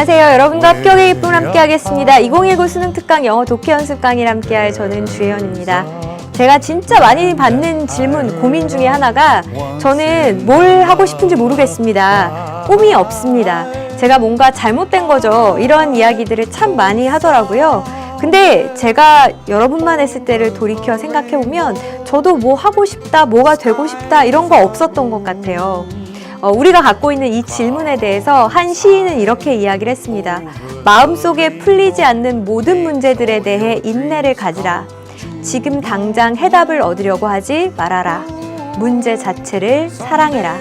안녕하세요. 여러분과 합격의 기쁨을 함께 하겠습니다. 2019 수능 특강 영어 독해 연습 강의를 함께할 저는 주혜연입니다. 제가 진짜 많이 받는 질문, 고민 중에 하나가 저는 뭘 하고 싶은지 모르겠습니다. 꿈이 없습니다. 제가 뭔가 잘못된 거죠. 이런 이야기들을 참 많이 하더라고요. 근데 제가 여러분만 했을 때를 돌이켜 생각해보면 저도 뭐 하고 싶다, 뭐가 되고 싶다 이런 거 없었던 것 같아요. 우리가 갖고 있는 이 질문에 대해서 한 시인은 이렇게 이야기를 했습니다. 마음속에 풀리지 않는 모든 문제들에 대해 인내를 가지라. 지금 당장 해답을 얻으려고 하지 말아라. 문제 자체를 사랑해라.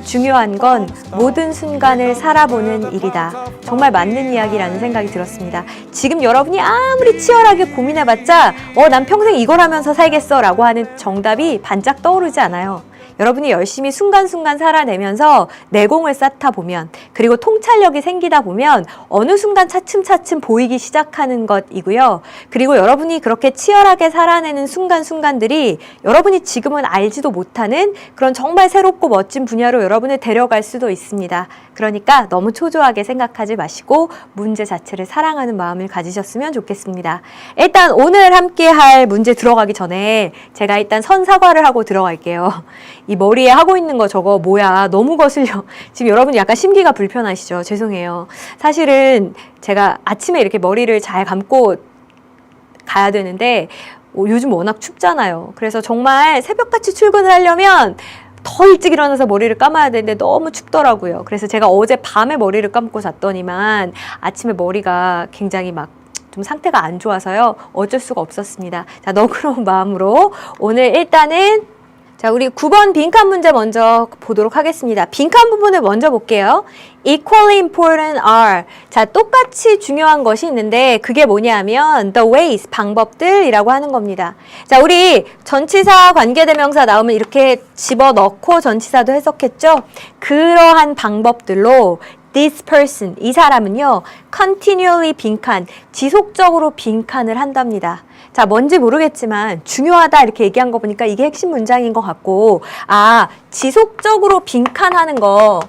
중요한 건 모든 순간을 살아보는 일이다. 정말 맞는 이야기라는 생각이 들었습니다. 지금 여러분이 아무리 치열하게 고민해봤자 난 평생 이걸 하면서 살겠어 라고 하는 정답이 반짝 떠오르지 않아요. 여러분이 열심히 순간순간 살아내면서 내공을 쌓다 보면, 그리고 통찰력이 생기다 보면 어느 순간 차츰차츰 보이기 시작하는 것이고요. 그리고 여러분이 그렇게 치열하게 살아내는 순간순간들이 여러분이 지금은 알지도 못하는 그런 정말 새롭고 멋진 분야로 여러분을 데려갈 수도 있습니다. 그러니까 너무 초조하게 생각하지 마시고 문제 자체를 사랑하는 마음을 가지셨으면 좋겠습니다. 일단 오늘 함께 할 문제 들어가기 전에 제가 일단 선사과를 하고 들어갈게요. 이 머리에 하고 있는 거 저거 뭐야, 너무 거슬려. 지금 여러분 약간 심기가 불편하시죠? 죄송해요. 사실은 제가 아침에 이렇게 머리를 잘 감고 가야 되는데 요즘 워낙 춥잖아요. 그래서 정말 새벽같이 출근을 하려면 더 일찍 일어나서 머리를 감아야 되는데 너무 춥더라고요. 그래서 제가 어제 밤에 머리를 감고 잤더니만 아침에 머리가 굉장히 막 좀 상태가 안 좋아서요. 어쩔 수가 없었습니다. 자, 너그러운 마음으로 오늘 일단은 자, 우리 9번 빈칸 문제 먼저 보도록 하겠습니다. 빈칸 부분을 먼저 볼게요. Equally important are. 자, 똑같이 중요한 것이 있는데 그게 뭐냐면 the ways, 방법들이라고 하는 겁니다. 자, 우리 전치사, 관계대명사 나오면 이렇게 집어넣고 전치사도 해석했죠? 그러한 방법들로 this person, 이 사람은요, continually 빈칸, 지속적으로 빈칸을 한답니다. 자, 뭔지 모르겠지만 중요하다 이렇게 얘기한 거 보니까 이게 핵심 문장인 것 같고, 지속적으로 빈칸하는 거,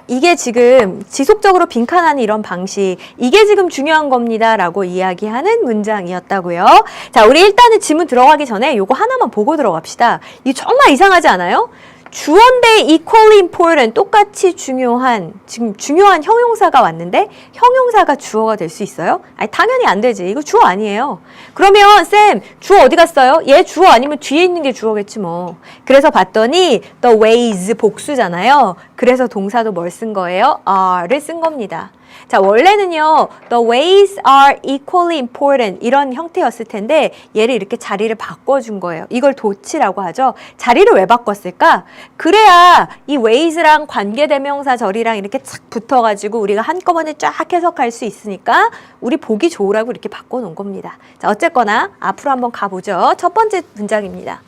이게 지금 지속적으로 빈칸하는 이런 방식, 이게 지금 중요한 겁니다 라고 이야기하는 문장이었다고요. 자, 우리 일단은 지문 들어가기 전에 요거 하나만 보고 들어갑시다. 이게 정말 이상하지 않아요? 주어인데 equally important, 똑같이 중요한, 지금 중요한 형용사가 왔는데 형용사가 주어가 될 수 있어요? 아니, 당연히 안 되지. 이거 주어 아니에요. 그러면 쌤, 주어 어디 갔어요? 얘 주어 아니면 뒤에 있는 게 주어겠지 뭐. 그래서 봤더니 the ways 복수잖아요. 그래서 동사도 뭘 쓴 거예요? are를 쓴 겁니다. 자, 원래는요, the ways are equally important 이런 형태였을 텐데 얘를 이렇게 자리를 바꿔준 거예요. 이걸 도치라고 하죠. 자리를 왜 바꿨을까? 그래야 이 ways랑 관계대명사 절이랑 이렇게 착 붙어가지고 우리가 한꺼번에 쫙 해석할 수 있으니까 우리 보기 좋으라고 이렇게 바꿔놓은 겁니다. 자, 어쨌거나 앞으로 한번 가보죠. 첫 번째 문장입니다.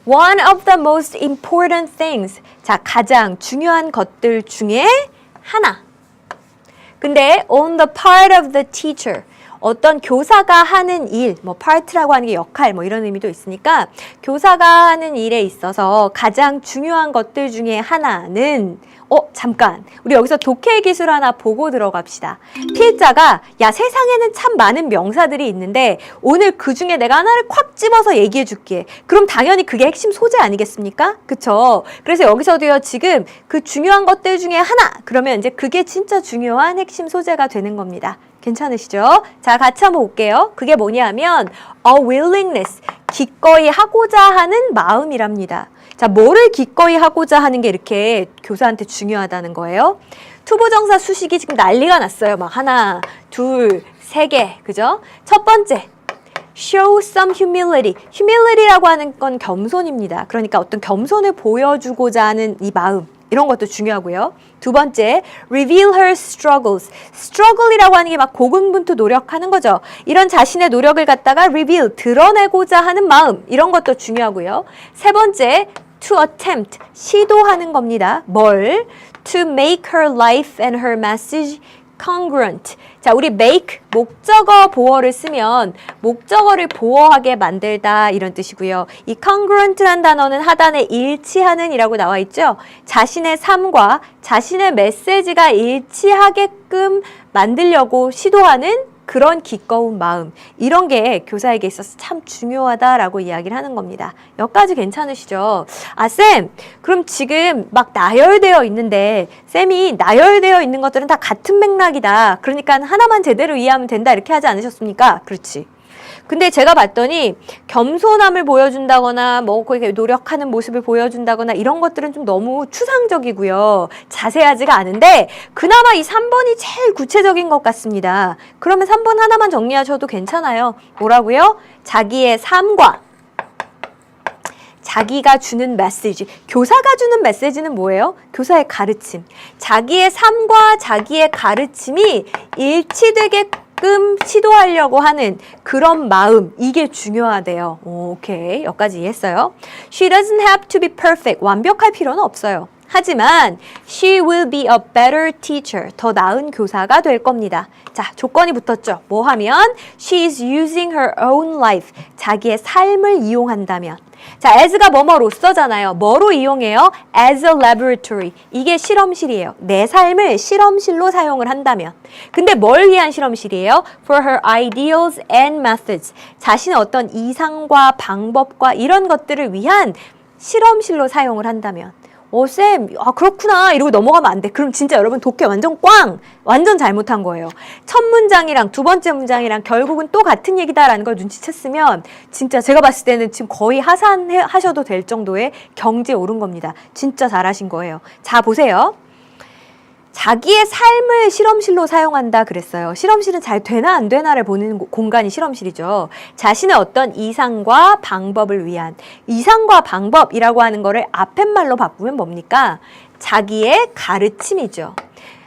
One of the most important things. 자, 가장 중요한 것들 중에 하나. 근데 on the part of the teacher, 어떤 교사가 하는 일, 뭐 part라고 하는 게 역할, 뭐 이런 의미도 있으니까 교사가 하는 일에 있어서 가장 중요한 것들 중에 하나는 잠깐, 우리 여기서 독해 기술 하나 보고 들어갑시다. 필자가 야, 세상에는 참 많은 명사들이 있는데 오늘 그 중에 내가 하나를 콱 집어서 얘기해 줄게. 그럼 당연히 그게 핵심 소재 아니겠습니까? 그쵸? 그래서 여기서도요, 지금 그 중요한 것들 중에 하나, 그러면 이제 그게 진짜 중요한 핵심 소재가 되는 겁니다. 괜찮으시죠? 자, 같이 한번 볼게요. 그게 뭐냐면 a willingness, 기꺼이 하고자 하는 마음이랍니다. 자, 뭐를 기꺼이 하고자 하는 게 이렇게 교사한테 중요하다는 거예요? 투부정사 수식이 지금 난리가 났어요. 막 하나, 둘, 세 개, 그죠? 첫 번째, show some humility. humility라고 하는 건 겸손입니다. 그러니까 어떤 겸손을 보여주고자 하는 이 마음, 이런 것도 중요하고요. 두 번째, reveal her struggles. struggle이라고 하는 게 막 고군분투 노력하는 거죠. 이런 자신의 노력을 갖다가 reveal, 드러내고자 하는 마음, 이런 것도 중요하고요. 세 번째, to attempt, 시도하는 겁니다. 뭘? to make her life and her message congruent. 자, 우리 make 목적어 보어를 쓰면 목적어를 보어하게 만들다 이런 뜻이고요. 이 congruent란 단어는 하단에 일치하는 이라고 나와 있죠. 자신의 삶과 자신의 메시지가 일치하게끔 만들려고 시도하는 그런 기꺼운 마음, 이런 게 교사에게 있어서 참 중요하다라고 이야기를 하는 겁니다. 여기까지 괜찮으시죠? 아, 쌤, 그럼 지금 막 나열되어 있는데 쌤이 나열되어 있는 것들은 다 같은 맥락이다. 그러니까 하나만 제대로 이해하면 된다 이렇게 하지 않으셨습니까? 그렇지. 근데 제가 봤더니 겸손함을 보여준다거나 뭐 그렇게 노력하는 모습을 보여준다거나 이런 것들은 좀 너무 추상적이고요. 자세하지가 않은데 그나마 이 3번이 제일 구체적인 것 같습니다. 그러면 3번 하나만 정리하셔도 괜찮아요. 뭐라고요? 자기의 삶과 자기가 주는 메시지. 교사가 주는 메시지는 뭐예요? 교사의 가르침. 자기의 삶과 자기의 가르침이 일치되게끔 시도하려고 하는 그런 마음, 이게 중요하대요. 오케이, 여기까지 이해했어요? She doesn't have to be perfect. 완벽할 필요는 없어요. 하지만 she will be a better teacher. 더 나은 교사가 될 겁니다. 자, 조건이 붙었죠. 뭐 하면? She is using her own life. 자기의 삶을 이용한다면. 자, as가 뭐뭐로서잖아요. 뭐로 이용해요? as a laboratory. 이게 실험실이에요. 내 삶을 실험실로 사용을 한다면. 근데 뭘 위한 실험실이에요? For her ideals and methods. 자신의 어떤 이상과 방법과 이런 것들을 위한 실험실로 사용을 한다면. 쌤, 그렇구나 이러고 넘어가면 안 돼. 그럼 진짜 여러분 독해 완전 완전 잘못한 거예요. 첫 문장이랑 두 번째 문장이랑 결국은 또 같은 얘기다라는 걸 눈치챘으면 진짜 제가 봤을 때는 지금 거의 하산하셔도 될 정도의 경지에 오른 겁니다. 진짜 잘하신 거예요. 자, 보세요. 자기의 삶을 실험실로 사용한다 그랬어요. 실험실은 잘 되나 안 되나를 보는 공간이 실험실이죠. 자신의 어떤 이상과 방법을 위한, 이상과 방법이라고 하는 거를 앞팻말로 바꾸면 뭡니까? 자기의 가르침이죠.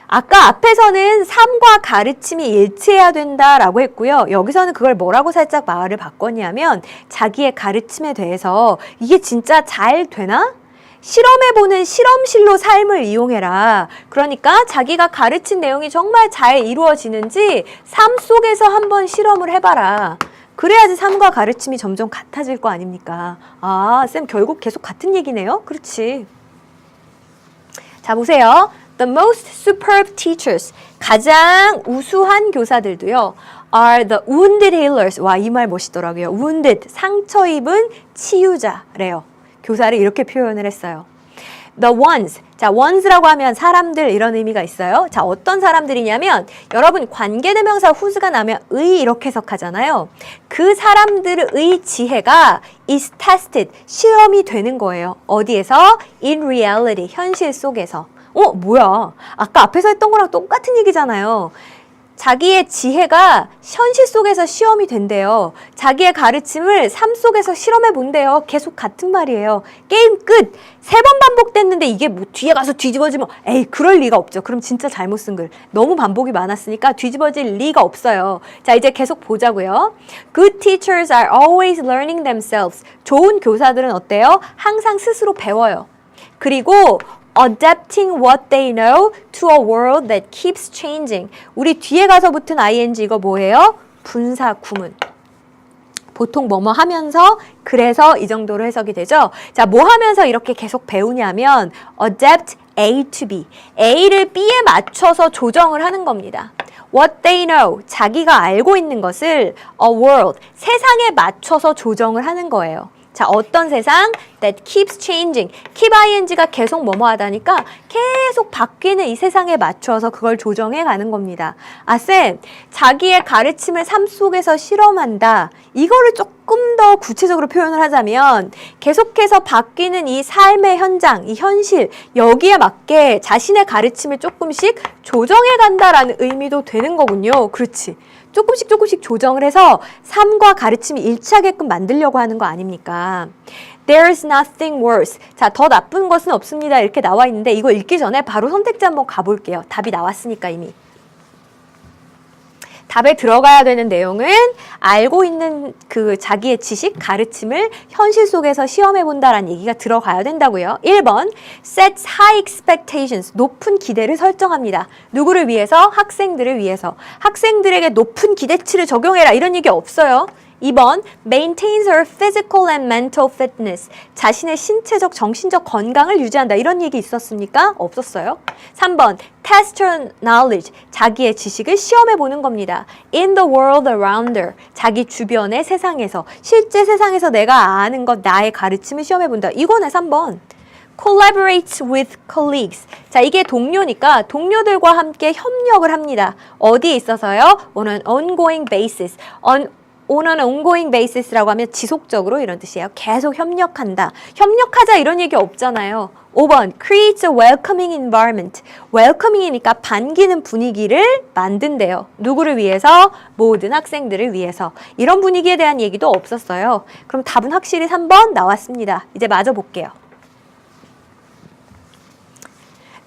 아까 앞에서는 삶과 가르침이 일치해야 된다라고 했고요. 여기서는 그걸 뭐라고 살짝 말을 바꿨냐면 자기의 가르침에 대해서 이게 진짜 잘 되나? 실험해보는 실험실로 삶을 이용해라. 그러니까 자기가 가르친 내용이 정말 잘 이루어지는지 삶 속에서 한번 실험을 해봐라. 그래야지 삶과 가르침이 점점 같아질 거 아닙니까? 아, 쌤 결국 계속 같은 얘기네요? 그렇지. 자, 보세요. The most superb teachers, 가장 우수한 교사들도요. are the wounded healers. 와, 이 말 멋있더라고요. wounded, 상처 입은 치유자래요. 교사를 이렇게 표현을 했어요. The ones. 자, ones라고 하면 사람들 이런 의미가 있어요. 자, 어떤 사람들이냐면 여러분 관계대명사 whose가 나면 의 이렇게 해석하잖아요. 그 사람들의 지혜가 is tested. 시험이 되는 거예요. 어디에서? In reality. 현실 속에서. 뭐야. 아까 앞에서 했던 거랑 똑같은 얘기잖아요. 자기의 지혜가 현실 속에서 시험이 된대요. 자기의 가르침을 삶 속에서 실험해 본대요. 계속 같은 말이에요. 게임 끝! 3번 반복됐는데 이게 뭐 뒤에 가서 뒤집어지면 에이, 그럴 리가 없죠. 그럼 진짜 잘못 쓴 글. 너무 반복이 많았으니까 뒤집어질 리가 없어요. 자, 이제 계속 보자고요. Good teachers are always learning themselves. 좋은 교사들은 어때요? 항상 스스로 배워요. 그리고 adapting what they know to a world that keeps changing. 우리 뒤에 가서 붙은 ing 이거 뭐예요? 분사 구문. 보통 뭐뭐 하면서 그래서 이 정도로 해석이 되죠. 자, 뭐 하면서 이렇게 계속 배우냐면 adapt A to B. A를 B에 맞춰서 조정을 하는 겁니다. What they know, 자기가 알고 있는 것을 a world, 세상에 맞춰서 조정을 하는 거예요. 자, 어떤 세상? That keeps changing. keep ing가 계속 뭐뭐 하다니까 계속 바뀌는 이 세상에 맞춰서 그걸 조정해 가는 겁니다. 아, 쌤, 자기의 가르침을 삶 속에서 실험한다. 이거를 조금 더 구체적으로 표현을 하자면 계속해서 바뀌는 이 삶의 현장, 이 현실, 여기에 맞게 자신의 가르침을 조금씩 조정해 간다라는 의미도 되는 거군요. 그렇지. 조금씩 조정을 해서 삶과 가르침이 일치하게끔 만들려고 하는 거 아닙니까? There's nothing worse. 자, 더 나쁜 것은 없습니다. 이렇게 나와 있는데 이거 읽기 전에 바로 선택지 한번 가볼게요. 답이 나왔으니까 이미. 답에 들어가야 되는 내용은 알고 있는 그 자기의 지식, 가르침을 현실 속에서 시험해 본다라는 얘기가 들어가야 된다고요. 1번, sets high expectations, 높은 기대를 설정합니다. 누구를 위해서? 학생들을 위해서. 학생들에게 높은 기대치를 적용해라 이런 얘기 없어요. 2번, maintains her physical and mental fitness. 자신의 신체적, 정신적 건강을 유지한다. 이런 얘기 있었습니까? 없었어요. 3번, test her knowledge. 자기의 지식을 시험해 보는 겁니다. In the world around her. 자기 주변의 세상에서, 실제 세상에서 내가 아는 것, 나의 가르침을 시험해 본다. 이거네, 3번. collaborates with colleagues. 자, 이게 동료니까 동료들과 함께 협력을 합니다. 어디에 있어서요? On an ongoing basis. On an ongoing basis라고 하면 지속적으로 이런 뜻이에요. 계속 협력한다. 협력하자 이런 얘기 없잖아요. 5번, creates a welcoming environment. welcoming이니까 반기는 분위기를 만든대요. 누구를 위해서? 모든 학생들을 위해서. 이런 분위기에 대한 얘기도 없었어요. 그럼 답은 확실히 3번 나왔습니다. 이제 마저 볼게요.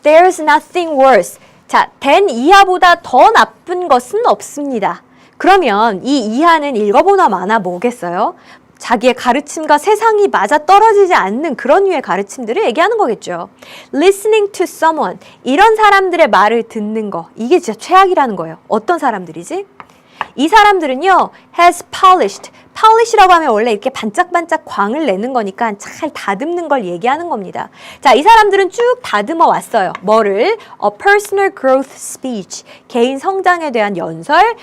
There's nothing worse. 자, than 이하보다 더 나쁜 것은 없습니다. 그러면 이 이하는 읽어보나 마나 뭐겠어요? 자기의 가르침과 세상이 맞아떨어지지 않는 그런 류의 가르침들을 얘기하는 거겠죠. Listening to someone. 이런 사람들의 말을 듣는 거. 이게 진짜 최악이라는 거예요. 어떤 사람들이지? 이 사람들은요, has polished. polish라고 하면 원래 이렇게 반짝반짝 광을 내는 거니까 잘 다듬는 걸 얘기하는 겁니다. 자, 이 사람들은 쭉 다듬어 왔어요. 뭐를? A personal growth speech. 개인 성장에 대한 연설,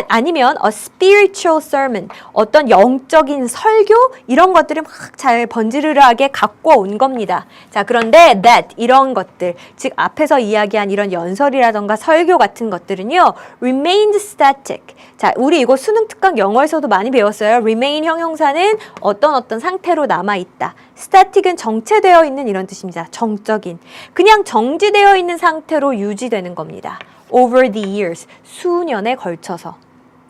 아니면 a spiritual sermon. 어떤 영적인 설교? 이런 것들을 막 잘 번지르르하게 갖고 온 겁니다. 자, 그런데 that, 이런 것들, 즉 앞에서 이야기한 이런 연설이라던가 설교 같은 것들은요, remained static. 자, 우리 이거 수능 특강 영어에서도 많이 배웠어요. remain 형용사는 어떤 상태로 남아있다. static은 정체되어 있는 이런 뜻입니다. 정적인. 그냥 정지되어 있는 상태로 유지되는 겁니다. over the years. 수년에 걸쳐서.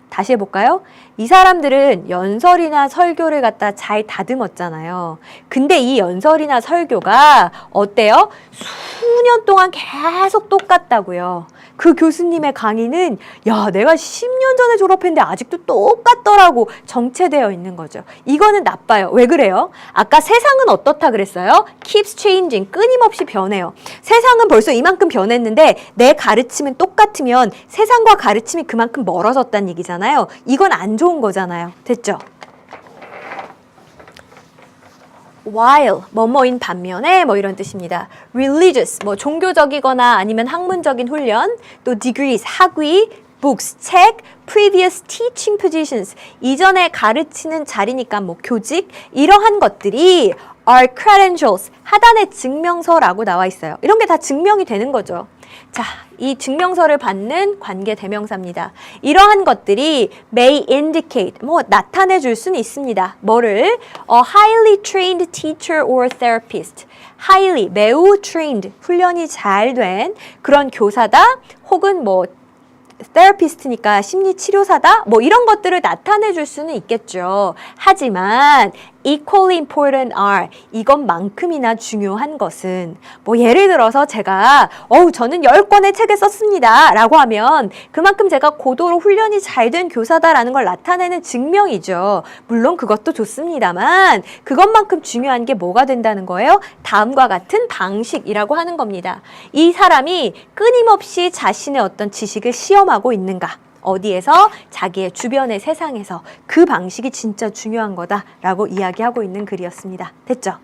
다시 해볼까요? 이 사람들은 연설이나 설교를 갖다 잘 다듬었잖아요. 근데 이 연설이나 설교가 어때요? 수년 동안 계속 똑같다고요. 그 교수님의 강의는 야, 내가 10년 전에 졸업했는데 아직도 똑같더라고 정체되어 있는 거죠. 이거는 나빠요. 왜 그래요? 아까 세상은 어떻다 그랬어요? keeps changing. 끊임없이 변해요. 세상은 벌써 이만큼 변했는데 내 가르침은 똑같으면 세상과 가르침이 그만큼 멀어졌다는 얘기잖아요. 이건 안 좋은 거잖아요. 됐죠? while, 뭐뭐인 반면에 뭐 이런 뜻입니다. religious, 뭐 종교적이거나 아니면 학문적인 훈련, 또 degrees, 학위, books, 책, previous teaching positions, 이전에 가르치는 자리니까 뭐 교직, 이러한 것들이 are credentials, 하단의 증명서라고 나와 있어요. 이런 게 다 증명이 되는 거죠. 자, 이 증명서를 받는 관계 대명사입니다. 이러한 것들이 may indicate, 뭐 나타내 줄 수는 있습니다. 뭐를? A highly trained teacher or therapist. highly, 매우 trained, 훈련이 잘 된 그런 교사다. 혹은 뭐 therapist니까 심리치료사다. 뭐 이런 것들을 나타내 줄 수는 있겠죠. 하지만 equally important are, 이것만큼이나 중요한 것은, 뭐 예를 들어서 제가 저는 10권의 책을 썼습니다 라고 하면 그만큼 제가 고도로 훈련이 잘 된 교사다라는 걸 나타내는 증명이죠. 물론 그것도 좋습니다만 그것만큼 중요한 게 뭐가 된다는 거예요? 다음과 같은 방식이라고 하는 겁니다. 이 사람이 끊임없이 자신의 어떤 지식을 시험하고 있는가? 어디에서? 자기의 주변의 세상에서. 그 방식이 진짜 중요한 거다라고 이야기하고 있는 글이었습니다. 됐죠?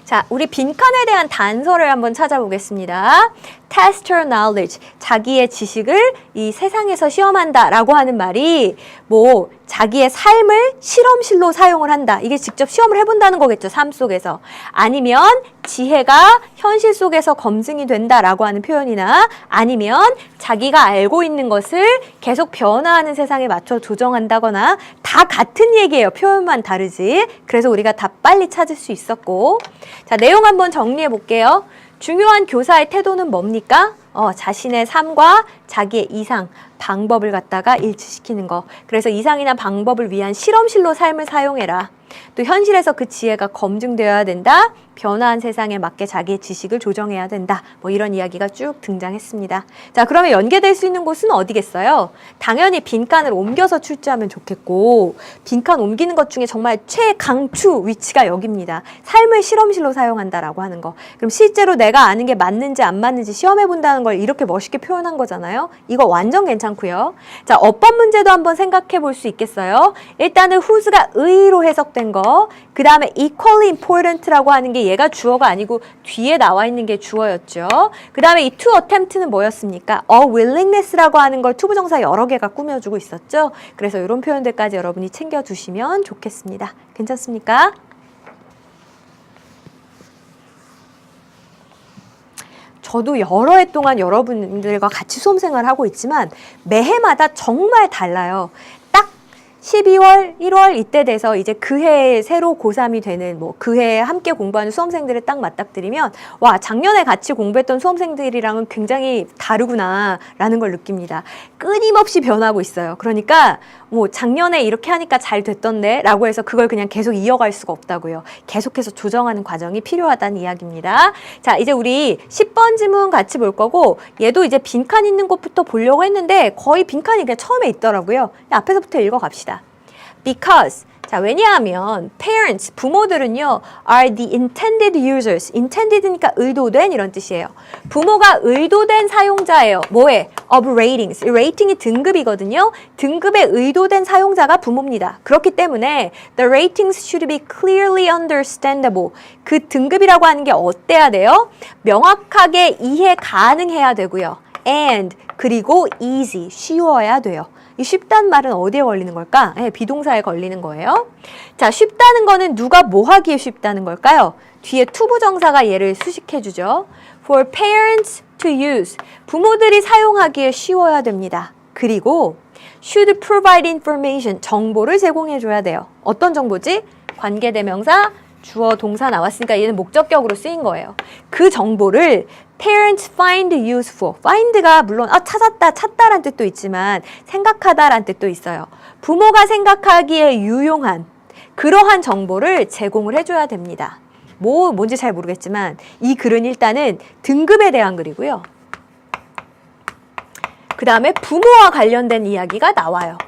자, 우리 빈칸에 대한 단서를 한번 찾아보겠습니다. test her knowledge, 자기의 지식을 이 세상에서 시험한다 라고 하는 말이 뭐 자기의 삶을 실험실로 사용을 한다. 이게 직접 시험을 해본다는 거겠죠. 삶 속에서. 아니면 지혜가 현실 속에서 검증이 된다라고 하는 표현이나 아니면 자기가 알고 있는 것을 계속 변화하는 세상에 맞춰 조정한다거나 다 같은 얘기예요. 표현만 다르지. 그래서 우리가 다 빨리 찾을 수 있었고. 자, 내용 한번 정리해 볼게요. 중요한 교사의 태도는 뭡니까? 자신의 삶과 자기의 이상, 방법을 갖다가 일치시키는 거. 그래서 이상이나 방법을 위한 실험실로 삶을 사용해라. 또 현실에서 그 지혜가 검증되어야 된다. 변화한 세상에 맞게 자기의 지식을 조정해야 된다. 뭐 이런 이야기가 쭉 등장했습니다. 자, 그러면 연계될 수 있는 곳은 어디겠어요? 당연히 빈칸을 옮겨서 출제하면 좋겠고, 빈칸 옮기는 것 중에 정말 최강추 위치가 여기입니다. 삶을 실험실로 사용한다라고 하는 거. 그럼 실제로 내가 아는 게 맞는지 안 맞는지 시험해 본다는 걸 이렇게 멋있게 표현한 거잖아요. 이거 완전 괜찮고요. 자, 어법 문제도 한번 생각해 볼 수 있겠어요? 일단은 whose가 의로 해석된 거, 그 다음에 equally important라고 하는 게 얘가 주어가 아니고 뒤에 나와 있는 게 주어였죠. 그 다음에 이 to attempt는 뭐였습니까? a willingness라고 하는 걸 투부정사 여러 개가 꾸며주고 있었죠. 그래서 이런 표현들까지 여러분이 챙겨두시면 좋겠습니다. 괜찮습니까? 저도 여러 해 동안 여러분들과 같이 수험생활을 하고 있지만 매해마다 정말 달라요. 12월, 1월 이때 돼서 이제 그 해에 새로 고3이 되는 뭐 그 해에 함께 공부하는 수험생들을 딱 맞닥뜨리면 와, 작년에 같이 공부했던 수험생들이랑은 굉장히 다르구나 라는 걸 느낍니다. 끊임없이 변하고 있어요. 그러니까 뭐 작년에 이렇게 하니까 잘 됐던데 라고 해서 그걸 그냥 계속 이어갈 수가 없다고요. 계속해서 조정하는 과정이 필요하다는 이야기입니다. 자, 이제 우리 10번 지문 같이 볼 거고 얘도 이제 빈칸 있는 곳부터 보려고 했는데 거의 빈칸이 그냥 처음에 있더라고요. 앞에서부터 읽어갑시다. Because, 자, 왜냐하면 parents, 부모들은요 are the intended users, intended니까 의도된 이런 뜻이에요. 부모가 의도된 사용자예요. 뭐에? of ratings, rating이 등급이거든요. 등급에 의도된 사용자가 부모입니다. 그렇기 때문에 the ratings should be clearly understandable. 그 등급이라고 하는 게 어때야 돼요? 명확하게 이해 가능해야 되고요. and, 그리고 easy, 쉬워야 돼요. 이 쉽다는 말은 어디에 걸리는 걸까? 네, 비동사에 걸리는 거예요. 자, 쉽다는 거는 누가 뭐 하기에 쉽다는 걸까요? 뒤에 투부정사가 얘를 수식해주죠. For parents to use. 부모들이 사용하기에 쉬워야 됩니다. 그리고 should provide information. 정보를 제공해줘야 돼요. 어떤 정보지? 관계대명사, 주어, 동사 나왔으니까 얘는 목적격으로 쓰인 거예요. 그 정보를 parents find useful. find가 물론 찾았다, 찾다란 뜻도 있지만 생각하다란 뜻도 있어요. 부모가 생각하기에 유용한 그러한 정보를 제공을 해줘야 됩니다. 뭔지 잘 모르겠지만 이 글은 일단은 등급에 대한 글이고요. 그 다음에 부모와 관련된 이야기가 나와요.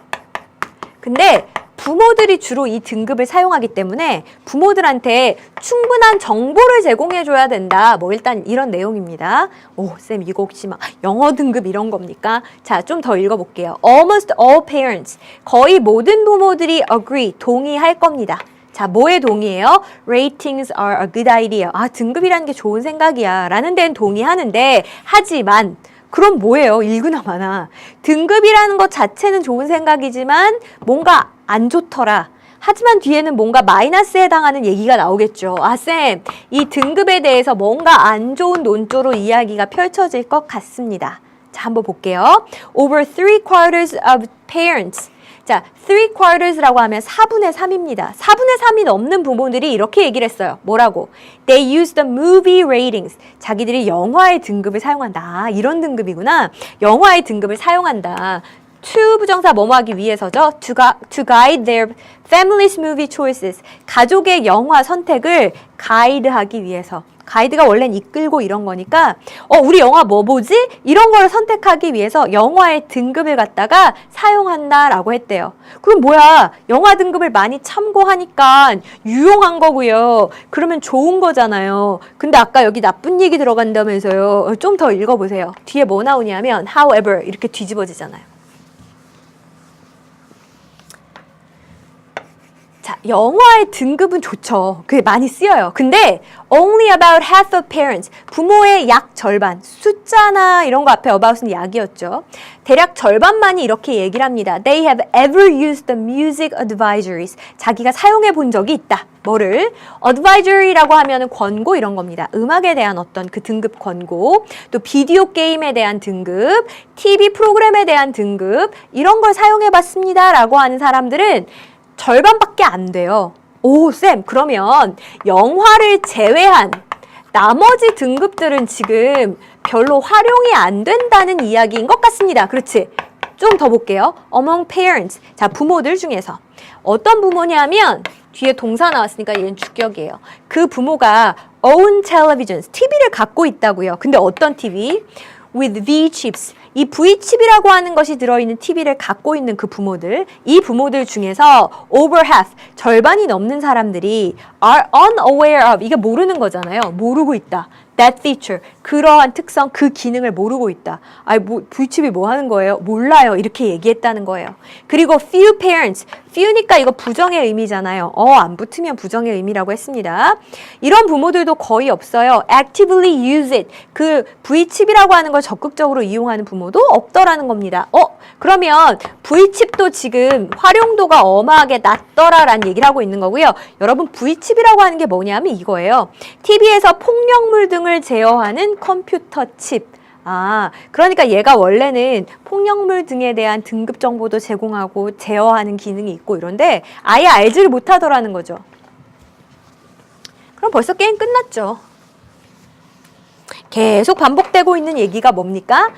근데 부모들이 주로 이 등급을 사용하기 때문에 부모들한테 충분한 정보를 제공해줘야 된다. 뭐 일단 이런 내용입니다. 오, 쌤 이거 혹시 막 영어 등급 이런 겁니까? 자, 좀 더 읽어볼게요. Almost all parents, 거의 모든 부모들이 agree, 동의할 겁니다. 자, 뭐에 동의해요? Ratings are a good idea. 아, 등급이라는 게 좋은 생각이야 라는 데는 동의하는데 하지만 그럼 뭐예요? 일구나마나. 등급이라는 것 자체는 좋은 생각이지만 뭔가 안 좋더라. 하지만 뒤에는 뭔가 마이너스에 해당하는 얘기가 나오겠죠. 아, 쌤, 이 등급에 대해서 뭔가 안 좋은 논조로 이야기가 펼쳐질 것 같습니다. 자, 한번 볼게요. Over 3/4 of parents. 자, 3/4라고 하면 4분의 3입니다. 4분의 3이 넘는 부모들이 이렇게 얘기를 했어요. 뭐라고? They use the movie ratings. 자기들이 영화의 등급을 사용한다. 아, 이런 등급이구나. 영화의 등급을 사용한다. to 부정사 뭐뭐 하기 위해서죠. To guide their family's movie choices. 가족의 영화 선택을 가이드하기 위해서. 가이드가 원래는 이끌고 이런 거니까 우리 영화 뭐 보지? 이런 걸 선택하기 위해서 영화의 등급을 갖다가 사용한다라고 했대요. 그럼 뭐야? 영화 등급을 많이 참고하니까 유용한 거고요. 그러면 좋은 거잖아요. 근데 아까 여기 나쁜 얘기 들어간다면서요. 좀 더 읽어보세요. 뒤에 뭐 나오냐면 however 이렇게 뒤집어지잖아요. 자, 영화의 등급은 좋죠. 그게 많이 쓰여요. 근데 only about half of parents, 부모의 약 절반, 숫자나 이런 거 앞에 about은 약이었죠. 대략 절반만이 이렇게 얘기를 합니다. They have ever used the music advisories. 자기가 사용해 본 적이 있다. 뭐를? advisory라고 하면은 권고 이런 겁니다. 음악에 대한 어떤 그 등급 권고, 또 비디오 게임에 대한 등급, TV 프로그램에 대한 등급, 이런 걸 사용해 봤습니다. 라고 하는 사람들은 절반밖에 안 돼요. 오, 쌤, 그러면 영화를 제외한 나머지 등급들은 지금 별로 활용이 안 된다는 이야기인 것 같습니다. 그렇지? 좀 더 볼게요. Among parents. 자, 부모들 중에서. 어떤 부모냐면 뒤에 동사 나왔으니까 얘는 주격이에요. 그 부모가 own televisions, TV를 갖고 있다고요. 근데 어떤 TV? with V-chips. 이 V칩이라고 하는 것이 들어있는 TV를 갖고 있는 그 부모들, 이 부모들 중에서 over half, 절반이 넘는 사람들이 are unaware of, 이게 모르는 거잖아요. 모르고 있다. That feature, 그러한 특성, 그 기능을 모르고 있다. V칩이 뭐 하는 거예요? 몰라요. 이렇게 얘기했다는 거예요. 그리고 few parents, few니까 이거 부정의 의미잖아요. 안 붙으면 부정의 의미라고 했습니다. 이런 부모들도 거의 없어요. actively use it, 그 V칩이라고 하는 걸 적극적으로 이용하는 부모도 없더라는 겁니다. 그러면 V칩도 지금 활용도가 어마하게 낮더라라는 얘기를 하고 있는 거고요. 여러분 V칩이라고 하는 게 뭐냐면 이거예요. TV에서 폭력물 등을 제어하는 컴퓨터 칩. 그러니까 얘가 원래는 폭력물 등에 대한 등급 정보도 제공하고 제어하는 기능이 있고 이런데 아예 알지를 못하더라는 거죠. 그럼 벌써 게임 끝났죠. 계속 반복되고 있는 얘기가 뭡니까?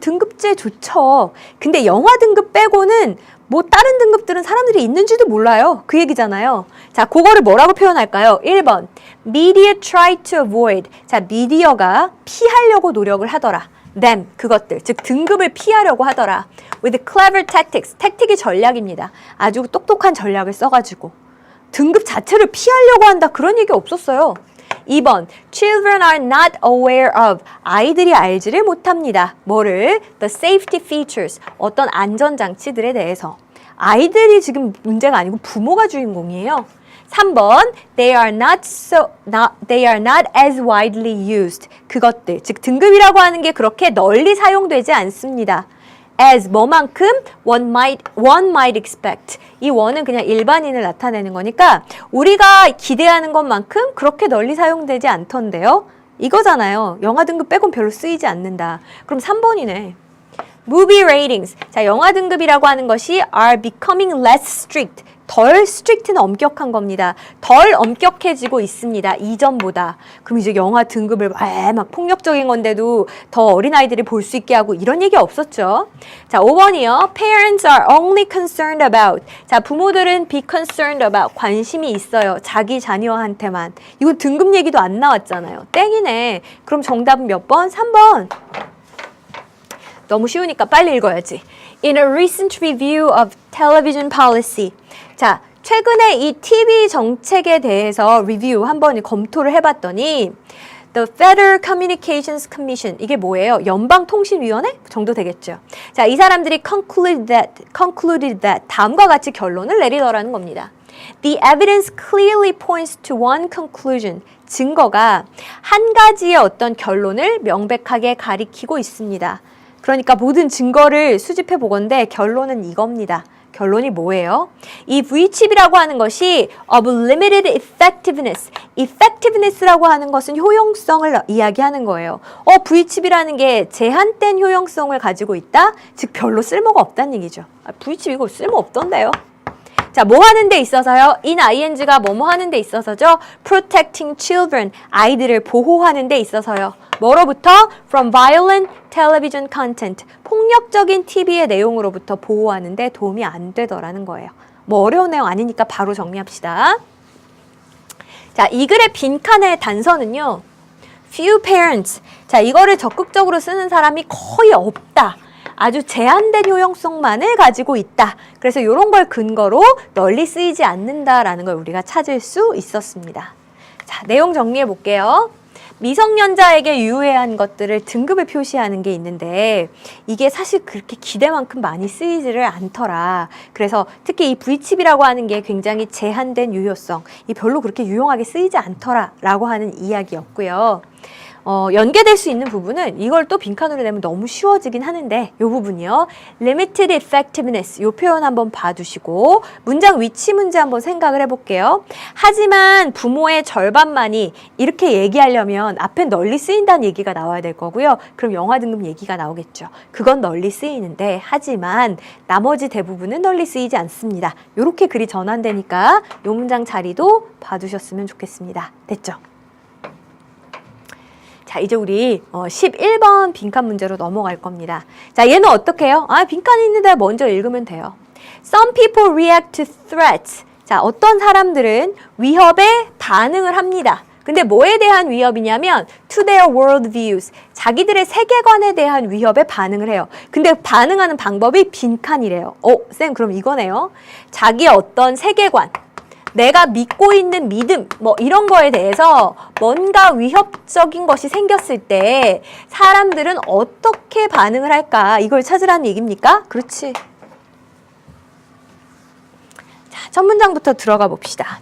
등급제 좋죠. 근데 영화 등급 빼고는 뭐 다른 등급들은 사람들이 있는지도 몰라요. 그 얘기잖아요. 자, 그거를 뭐라고 표현할까요? 1번. Media try to avoid. 자, 미디어가 피하려고 노력을 하더라. them, 그것들. 즉, 등급을 피하려고 하더라. with clever tactics. 택틱이 전략입니다. 아주 똑똑한 전략을 써가지고. 등급 자체를 피하려고 한다. 그런 얘기 없었어요. 2번. Children are not aware of. 아이들이 알지를 못합니다. 뭐를? The safety features. 어떤 안전장치들에 대해서. 아이들이 지금 문제가 아니고 부모가 주인공이에요. 3번. They are not as widely used. 그것들. 즉 등급이라고 하는 게 그렇게 널리 사용되지 않습니다. as 뭐만큼 one might expect. 이 one은 그냥 일반인을 나타내는 거니까 우리가 기대하는 것만큼 그렇게 널리 사용되지 않던데요. 이거잖아요. 영화 등급 빼곤 별로 쓰이지 않는다. 그럼 3번이네. Movie ratings. 자, 영화 등급이라고 하는 것이 are becoming less strict. 덜 스트릭트는 엄격한 겁니다. 덜 엄격해지고 있습니다. 이전보다. 그럼 이제 영화 등급을 막 폭력적인 건데도 더 어린아이들이 볼 수 있게 하고 이런 얘기 없었죠. 자, 5번이요. Parents are only concerned about. 자, 부모들은 be concerned about. 관심이 있어요. 자기 자녀한테만. 이거 등급 얘기도 안 나왔잖아요. 땡이네. 그럼 정답은 몇 번? 3번. 너무 쉬우니까 빨리 읽어야지. In a recent review of television policy. 자, 최근에 이 TV 정책에 대해서 리뷰 한번 검토를 해봤더니 The Federal Communications Commission, 이게 뭐예요? 연방통신위원회 정도 되겠죠. 자, 이 사람들이 concluded that 다음과 같이 결론을 내리더라는 겁니다. The evidence clearly points to one conclusion. 증거가 한 가지의 어떤 결론을 명백하게 가리키고 있습니다. 그러니까 모든 증거를 수집해 보건대 결론은 이겁니다. 결론이 뭐예요? 이 V칩이라고 하는 것이 of limited effectiveness. effectiveness라고 하는 것은 효용성을 이야기하는 거예요. V칩이라는 게 제한된 효용성을 가지고 있다? 즉 별로 쓸모가 없다는 얘기죠. V칩 이거 쓸모 없던데요. 자, 뭐 하는 데 있어서요? in ing가 뭐뭐 하는 데 있어서죠? protecting children, 아이들을 보호하는 데 있어서요. 뭐로부터? from violent television content, 폭력적인 TV의 내용으로부터 보호하는 데 도움이 안 되더라는 거예요. 뭐 어려운 내용 아니니까 바로 정리합시다. 자, 이 글의 빈칸의 단서는요. few parents. 자, 이거를 적극적으로 쓰는 사람이 거의 없다. 아주 제한된 효용성만을 가지고 있다. 그래서 이런 걸 근거로 널리 쓰이지 않는다라는 걸 우리가 찾을 수 있었습니다. 자, 내용 정리해 볼게요. 미성년자에게 유해한 것들을 등급을 표시하는 게 있는데 이게 사실 그렇게 기대만큼 많이 쓰이지를 않더라. 그래서 특히 이 V칩이라고 하는 게 굉장히 제한된 유효성, 이 별로 그렇게 유용하게 쓰이지 않더라 라고 하는 이야기였고요. 연계될 수 있는 부분은 이걸 또 빈칸으로 내면 너무 쉬워지긴 하는데 이 부분이요. limited effectiveness, 이 표현 한번 봐두시고 문장 위치 문제 한번 생각을 해볼게요. 하지만 부모의 절반만이 이렇게 얘기하려면 앞에 널리 쓰인다는 얘기가 나와야 될 거고요. 그럼 영화 등급 얘기가 나오겠죠. 그건 널리 쓰이는데 하지만 나머지 대부분은 널리 쓰이지 않습니다. 이렇게 글이 전환되니까 이 문장 자리도 봐두셨으면 좋겠습니다. 됐죠? 자, 이제 우리 11번 빈칸 문제로 넘어갈 겁니다. 자, 얘는 어떻게 해요? 빈칸이 있는데 먼저 읽으면 돼요. Some people react to threats. 자, 어떤 사람들은 위협에 반응을 합니다. 근데 뭐에 대한 위협이냐면 to their world views. 자기들의 세계관에 대한 위협에 반응을 해요. 근데 반응하는 방법이 빈칸이래요. 쌤 그럼 이거네요. 자기의 어떤 세계관, 내가 믿고 있는 믿음, 뭐 이런 거에 대해서 뭔가 위협적인 것이 생겼을 때 사람들은 어떻게 반응을 할까? 이걸 찾으라는 얘기입니까? 그렇지. 자, 첫 문장부터 들어가 봅시다.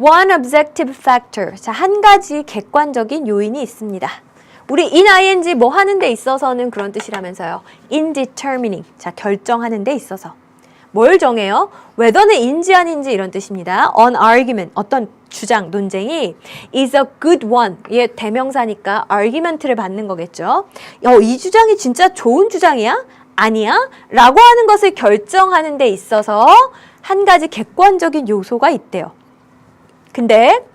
One objective factor. 자, 한 가지 객관적인 요인이 있습니다. 우리 in ing 뭐 하는 데 있어서는 그런 뜻이라면서요. in determining. 자, 결정하는 데 있어서. 뭘 정해요? whether는 인지 아닌지 이런 뜻입니다. An argument. 어떤 주장, 논쟁이 is a good one. 얘 대명사니까 argument를 받는 거겠죠. 이 주장이 진짜 좋은 주장이야? 아니야? 라고 하는 것을 결정하는 데 있어서 한 가지 객관적인 요소가 있대요. 근데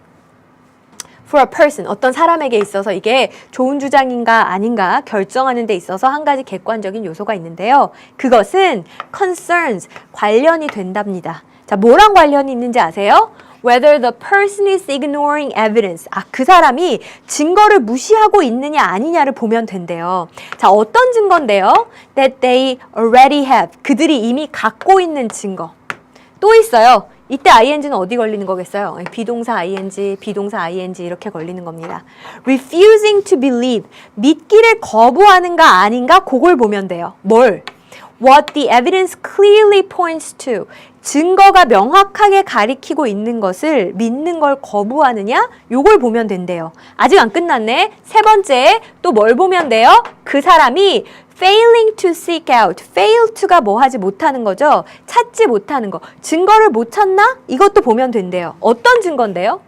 for a person, 어떤 사람에게 있어서 이게 좋은 주장인가 아닌가 결정하는 데 있어서 한 가지 객관적인 요소가 있는데요. 그것은 concerns, 관련이 된답니다. 자, 뭐랑 관련이 있는지 아세요? Whether the person is ignoring evidence. 그 사람이 증거를 무시하고 있느냐 아니냐를 보면 된대요. 자, 어떤 증거인데요? That they already have. 그들이 이미 갖고 있는 증거. 또 있어요. 이때 ing는 어디 걸리는 거겠어요? 비동사 ing, 비동사 ing 이렇게 걸리는 겁니다. Refusing to believe. 믿기를 거부하는가 아닌가 그걸 보면 돼요. 뭘? What the evidence clearly points to. 증거가 명확하게 가리키고 있는 것을 믿는 걸 거부하느냐? 요걸 보면 된대요. 아직 안 끝났네. 세 번째 또 뭘 보면 돼요? 그 사람이 failing to seek out. fail to가 뭐 하지 못하는 거죠? 찾지 못하는 거. 증거를 못 찾나? 이것도 보면 된대요. 어떤 증거인데요?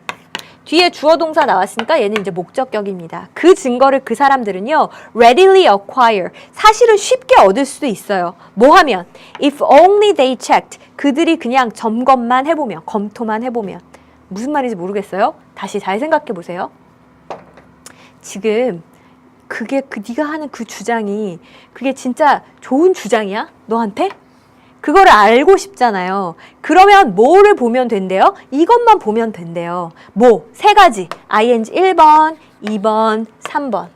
뒤에 주어 동사 나왔으니까 얘는 이제 목적격입니다. 그 증거를 그 사람들은요, readily acquire. 사실은 쉽게 얻을 수도 있어요. 뭐 하면? If only they checked. 그들이 그냥 점검만 해보면, 검토만 해보면. 무슨 말인지 모르겠어요? 다시 잘 생각해 보세요. 지금 그게 네가 하는 그 주장이 그게 진짜 좋은 주장이야? 너한테? 그거를 알고 싶잖아요. 그러면 뭐를 보면 된대요? 이것만 보면 된대요. 뭐? 세 가지. ing 1번, 2번, 3번.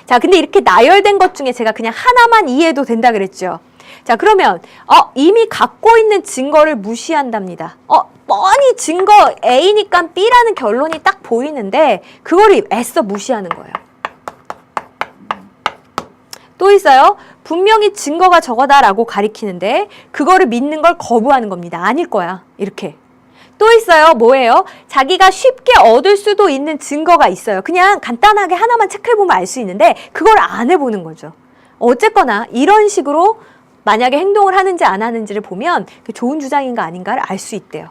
자, 근데 이렇게 나열된 것 중에 제가 그냥 하나만 이해해도 된다 그랬죠. 자, 그러면 이미 갖고 있는 증거를 무시한답니다. 뻔히 증거 A니까 B라는 결론이 딱 보이는데 그거를 애써 무시하는 거예요. 또 있어요. 분명히 증거가 저거다라고 가리키는데 그거를 믿는 걸 거부하는 겁니다. 아닐 거야. 이렇게. 또 있어요. 뭐예요? 자기가 쉽게 얻을 수도 있는 증거가 있어요. 그냥 간단하게 하나만 체크해보면 알 수 있는데 그걸 안 해보는 거죠. 어쨌거나 이런 식으로 만약에 행동을 하는지 안 하는지를 보면 좋은 주장인가 아닌가를 알 수 있대요.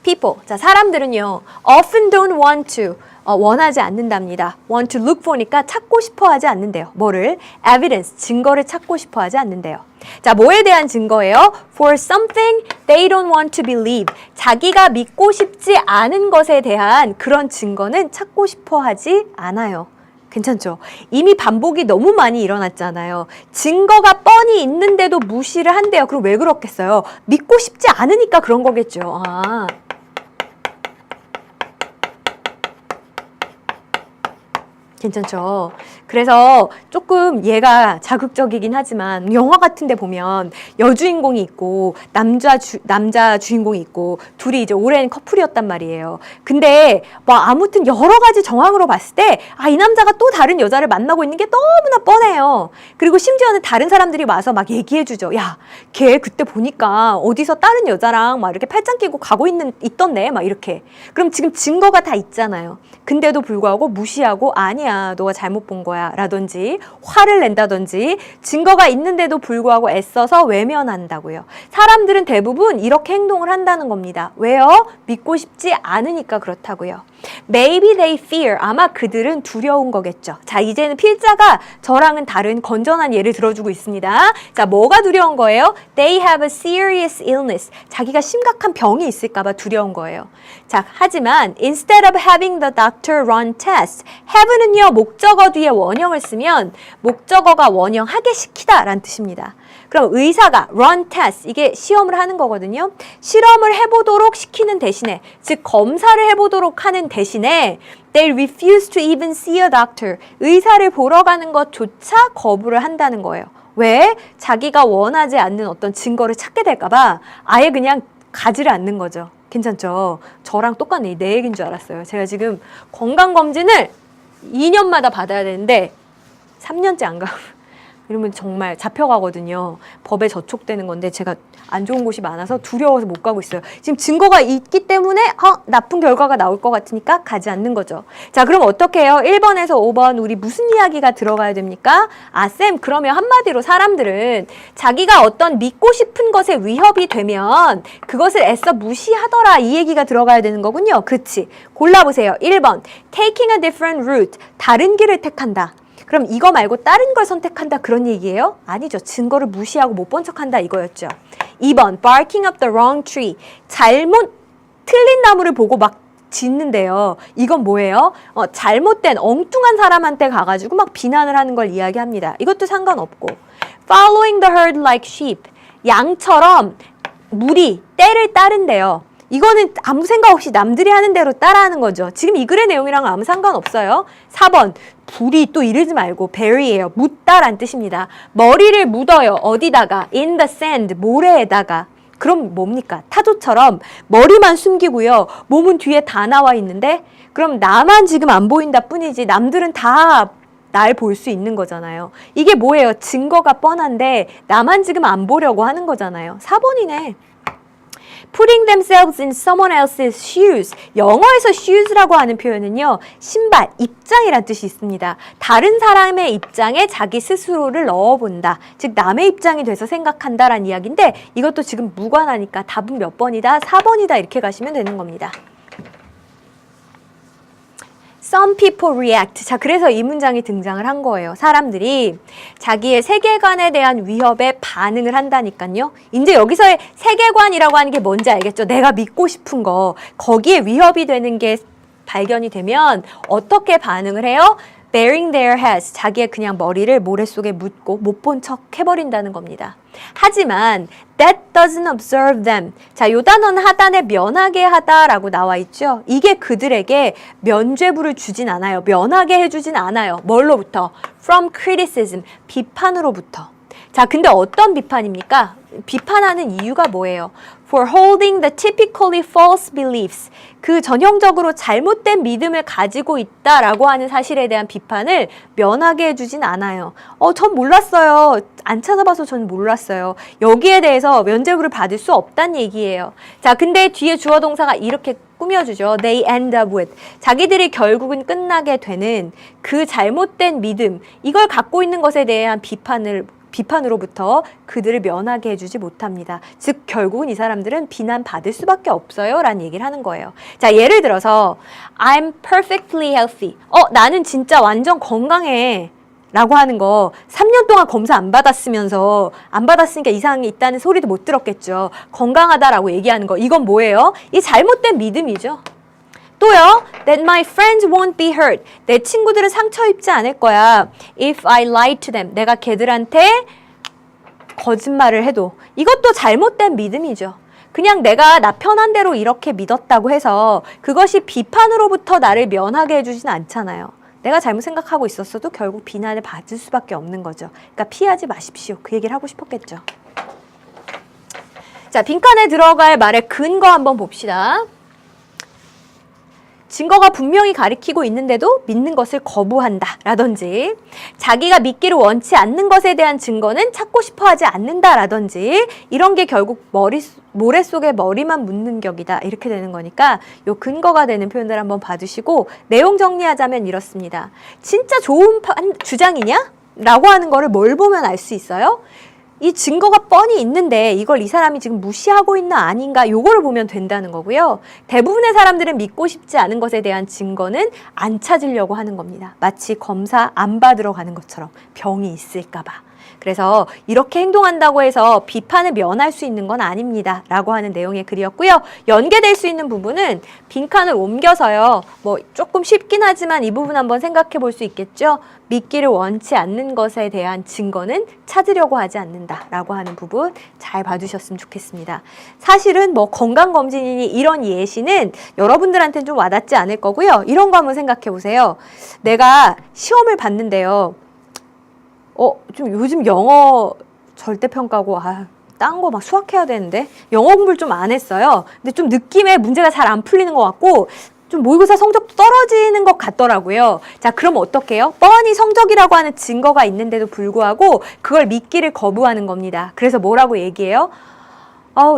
People. 자, 사람들은요. often don't want to. 원하지 않는답니다. want to look for니까 찾고 싶어 하지 않는데요. 뭐를? evidence, 증거를 찾고 싶어 하지 않는데요. 자, 뭐에 대한 증거예요? for something they don't want to believe. 자기가 믿고 싶지 않은 것에 대한 그런 증거는 찾고 싶어 하지 않아요. 괜찮죠? 이미 반복이 너무 많이 일어났잖아요. 증거가 뻔히 있는데도 무시를 한대요. 그럼 왜 그렇겠어요? 믿고 싶지 않으니까 그런 거겠죠. 괜찮죠? 그래서 조금 얘가 자극적이긴 하지만 영화 같은 데 보면 여주인공이 있고 남자 주인공이 있고 둘이 이제 오랜 커플이었단 말이에요. 근데 뭐 아무튼 여러 가지 정황으로 봤을 때 이 남자가 또 다른 여자를 만나고 있는 게 너무나 뻔해요. 그리고 심지어는 다른 사람들이 와서 막 얘기해주죠. 야, 걔 그때 보니까 어디서 다른 여자랑 막 이렇게 팔짱 끼고 가고 있던데 막 이렇게. 그럼 지금 증거가 다 있잖아요. 근데도 불구하고 무시하고 아니야, 너가 잘못 본 거야 라든지 화를 낸다든지 증거가 있는데도 불구하고 애써서 외면한다고요. 사람들은 대부분 이렇게 행동을 한다는 겁니다. 왜요? 믿고 싶지 않으니까 그렇다고요. Maybe they fear. 아마 그들은 두려운 거겠죠. 자, 이제는 필자가 저랑은 다른 건전한 예를 들어주고 있습니다. 자, 뭐가 두려운 거예요? They have a serious illness. 자기가 심각한 병이 있을까봐 두려운 거예요. 자, 하지만 instead of having the doctor run tests, have는요, 목적어 뒤에 원형을 쓰면 목적어가 원형하게 시키다 라는 뜻입니다. 그럼 의사가 run test, 이게 시험을 하는 거거든요. 실험을 해보도록 시키는 대신에, 즉 검사를 해보도록 하는 대신에 they refuse to even see a doctor, 의사를 보러 가는 것조차 거부를 한다는 거예요. 왜? 자기가 원하지 않는 어떤 증거를 찾게 될까 봐 아예 그냥 가지를 않는 거죠. 괜찮죠? 저랑 똑같네. 내 얘기인 줄 알았어요. 제가 지금 건강검진을 2년마다 받아야 되는데 3년째 안 가고 이러면 정말 잡혀가거든요. 법에 저촉되는 건데 제가 안 좋은 곳이 많아서 두려워서 못 가고 있어요. 지금 증거가 있기 때문에 나쁜 결과가 나올 것 같으니까 가지 않는 거죠. 자, 그럼 어떻게 해요? 1번에서 5번 우리 무슨 이야기가 들어가야 됩니까? 아, 쌤, 그러면 한마디로 사람들은 자기가 어떤 믿고 싶은 것에 위협이 되면 그것을 애써 무시하더라, 이 얘기가 들어가야 되는 거군요. 그치? 골라보세요. 1번, taking a different route, 다른 길을 택한다. 그럼 이거 말고 다른 걸 선택한다, 그런 얘기예요? 아니죠. 증거를 무시하고 못 본 척한다, 이거였죠. 2번, barking up the wrong tree. 잘못 틀린 나무를 보고 막 짖는데요. 이건 뭐예요? 잘못된 엉뚱한 사람한테 가가지고 막 비난을 하는 걸 이야기합니다. 이것도 상관없고. following the herd like sheep. 양처럼 무리, 떼를 따른대요. 이거는 아무 생각 없이 남들이 하는 대로 따라하는 거죠. 지금 이 글의 내용이랑은 아무 상관없어요. 4번, 불이 또 이러지 말고 bury예요. 묻다란 뜻입니다. 머리를 묻어요. 어디다가? in the sand, 모래에다가. 그럼 뭡니까? 타조처럼 머리만 숨기고요. 몸은 뒤에 다 나와 있는데 그럼 나만 지금 안 보인다 뿐이지 남들은 다 날 볼 수 있는 거잖아요. 이게 뭐예요? 증거가 뻔한데 나만 지금 안 보려고 하는 거잖아요. 4번이네. putting themselves in someone else's shoes. 영어에서 shoes라고 하는 표현은요, 신발, 입장이란 뜻이 있습니다. 다른 사람의 입장에 자기 스스로를 넣어본다. 즉 남의 입장이 돼서 생각한다라는 이야기인데 이것도 지금 무관하니까 답은 몇 번이다? 4번이다 이렇게 가시면 되는 겁니다. Some people react. 자, 그래서 이 문장이 등장을 한 거예요. 사람들이 자기의 세계관에 대한 위협에 반응을 한다니까요. 이제 여기서의 세계관이라고 하는 게 뭔지 알겠죠? 내가 믿고 싶은 거. 거기에 위협이 되는 게 발견이 되면 어떻게 반응을 해요? Burying their heads. 자기의 그냥 머리를 모래 속에 묻고 못 본 척 해버린다는 겁니다. 하지만 that doesn't observe them. 자, 요 단어는 하단에 면하게 하다라고 나와 있죠. 이게 그들에게 면죄부를 주진 않아요. 면하게 해주진 않아요. 뭘로부터? From criticism. 비판으로부터. 자, 근데 어떤 비판입니까? 비판하는 이유가 뭐예요? For holding the typically false beliefs. 그 전형적으로 잘못된 믿음을 가지고 있다라고 하는 사실에 대한 비판을 면하게 해주진 않아요. 전 몰랐어요. 안 찾아봐서 전 몰랐어요. 여기에 대해서 면죄부를 받을 수 없다는 얘기예요. 자, 근데 뒤에 주어 동사가 이렇게 꾸며주죠. They end up with. 자기들이 결국은 끝나게 되는 그 잘못된 믿음, 이걸 갖고 있는 것에 대한 비판으로부터 그들을 면하게 해주지 못합니다. 즉 결국은 이 사람들은 비난받을 수밖에 없어요 라는 얘기를 하는 거예요. 자, 예를 들어서 I'm perfectly healthy. 나는 진짜 완전 건강해 라고 하는 거 3년 동안 검사 안 받았으니까 이상이 있다는 소리도 못 들었겠죠. 건강하다라고 얘기하는 거, 이건 뭐예요? 이 잘못된 믿음이죠. 또요, that my friends won't be hurt. 내 친구들은 상처 입지 않을 거야. If I lie to them. 내가 걔들한테 거짓말을 해도. 이것도 잘못된 믿음이죠. 그냥 내가 나 편한 대로 이렇게 믿었다고 해서 그것이 비판으로부터 나를 면하게 해주진 않잖아요. 내가 잘못 생각하고 있었어도 결국 비난을 받을 수밖에 없는 거죠. 그러니까 피하지 마십시오. 그 얘기를 하고 싶었겠죠. 자, 빈칸에 들어갈 말의 근거 한번 봅시다. 증거가 분명히 가리키고 있는데도 믿는 것을 거부한다 라든지, 자기가 믿기를 원치 않는 것에 대한 증거는 찾고 싶어 하지 않는다 라든지, 이런 게 결국 모래 속에 머리만 묻는 격이다 이렇게 되는 거니까 요 근거가 되는 표현들 한번 봐주시고 내용 정리하자면 이렇습니다. 진짜 좋은 주장이냐? 라고 하는 거를 뭘 보면 알 수 있어요? 이 증거가 뻔히 있는데 이걸 이 사람이 지금 무시하고 있나 아닌가 요거를 보면 된다는 거고요. 대부분의 사람들은 믿고 싶지 않은 것에 대한 증거는 안 찾으려고 하는 겁니다. 마치 검사 안 받으러 가는 것처럼 병이 있을까 봐. 그래서 이렇게 행동한다고 해서 비판을 면할 수 있는 건 아닙니다. 라고 하는 내용의 글이었고요. 연계될 수 있는 부분은 빈칸을 옮겨서요. 뭐 조금 쉽긴 하지만 이 부분 한번 생각해 볼 수 있겠죠. 믿기를 원치 않는 것에 대한 증거는 찾으려고 하지 않는다. 라고 하는 부분 잘 봐주셨으면 좋겠습니다. 사실은 뭐 건강검진이니 이런 예시는 여러분들한테는 좀 와닿지 않을 거고요. 이런 거 한번 생각해 보세요. 내가 시험을 봤는데요. 좀 요즘 영어 절대평가고, 딴 거 막 수학해야 되는데, 영어 공부를 좀 안 했어요. 근데 좀 느낌에 문제가 잘 안 풀리는 것 같고, 좀 모의고사 성적도 떨어지는 것 같더라고요. 자, 그럼 어떡해요? 뻔히 성적이라고 하는 증거가 있는데도 불구하고, 그걸 믿기를 거부하는 겁니다. 그래서 뭐라고 얘기해요?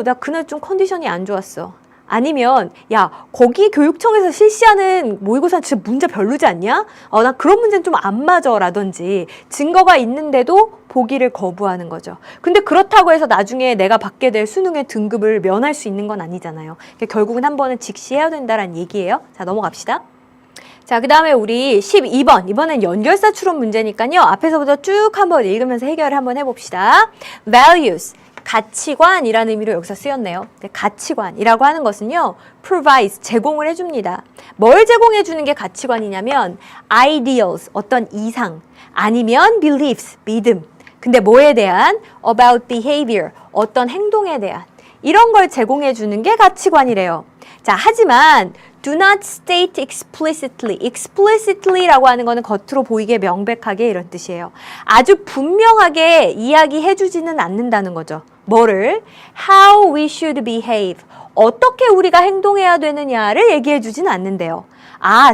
나 그날 좀 컨디션이 안 좋았어. 아니면 야 거기 교육청에서 실시하는 모의고사 진짜 문제 별로지 않냐? 나 그런 문제는 좀 안 맞아 라든지 증거가 있는데도 보기를 거부하는 거죠. 근데 그렇다고 해서 나중에 내가 받게 될 수능의 등급을 면할 수 있는 건 아니잖아요. 그러니까 결국은 한 번은 직시해야 된다는 얘기예요. 자, 넘어갑시다. 자, 그 다음에 우리 12번. 이번엔 연결사 추론 문제니까요. 앞에서부터 쭉 한번 읽으면서 해결을 한번 해봅시다. values. 가치관이라는 의미로 여기서 쓰였네요. 가치관이라고 하는 것은요, provides, 제공을 해줍니다. 뭘 제공해 주는 게 가치관이냐면 ideals, 어떤 이상, 아니면 beliefs, 믿음. 근데 뭐에 대한? about behavior, 어떤 행동에 대한. 이런 걸 제공해 주는 게 가치관이래요. 자, 하지만 do not state explicitly. explicitly라고 하는 거는 겉으로 보이게 명백하게 이런 뜻이에요. 아주 분명하게 이야기해 주지는 않는다는 거죠. 뭐를? How we should behave. 어떻게 우리가 행동해야 되느냐를 얘기해 주지는 않는데요.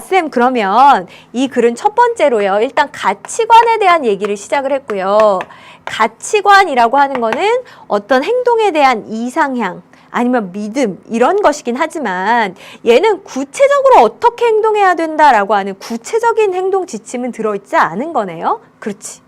쌤, 그러면 이 글은 첫 번째로요. 일단 가치관에 대한 얘기를 시작을 했고요. 가치관이라고 하는 거는 어떤 행동에 대한 이상향, 아니면 믿음 이런 것이긴 하지만 얘는 구체적으로 어떻게 행동해야 된다라고 하는 구체적인 행동 지침은 들어있지 않은 거네요. 그렇지.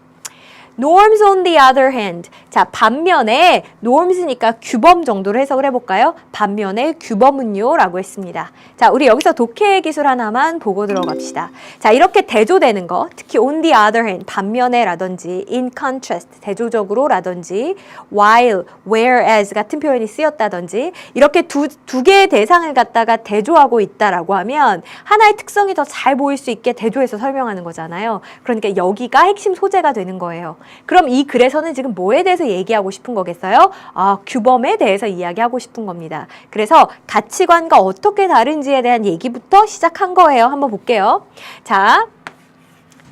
Norms on the other hand. 자, 반면에 norms니까 규범 정도로 해석을 해볼까요? 반면에 규범은요 라고 했습니다. 자, 우리 여기서 독해 기술 하나만 보고 들어갑시다. 자, 이렇게 대조되는 거, 특히 on the other hand, 반면에 라든지 in contrast, 대조적으로 라든지 while, whereas 같은 표현이 쓰였다든지 이렇게 두 개의 대상을 갖다가 대조하고 있다라고 하면 하나의 특성이 더 잘 보일 수 있게 대조해서 설명하는 거잖아요. 그러니까 여기가 핵심 소재가 되는 거예요. 그럼 이 글에서는 지금 뭐에 대해서 얘기하고 싶은 거겠어요? 규범에 대해서 이야기하고 싶은 겁니다. 그래서 가치관과 어떻게 다른지에 대한 얘기부터 시작한 거예요. 한번 볼게요. 자,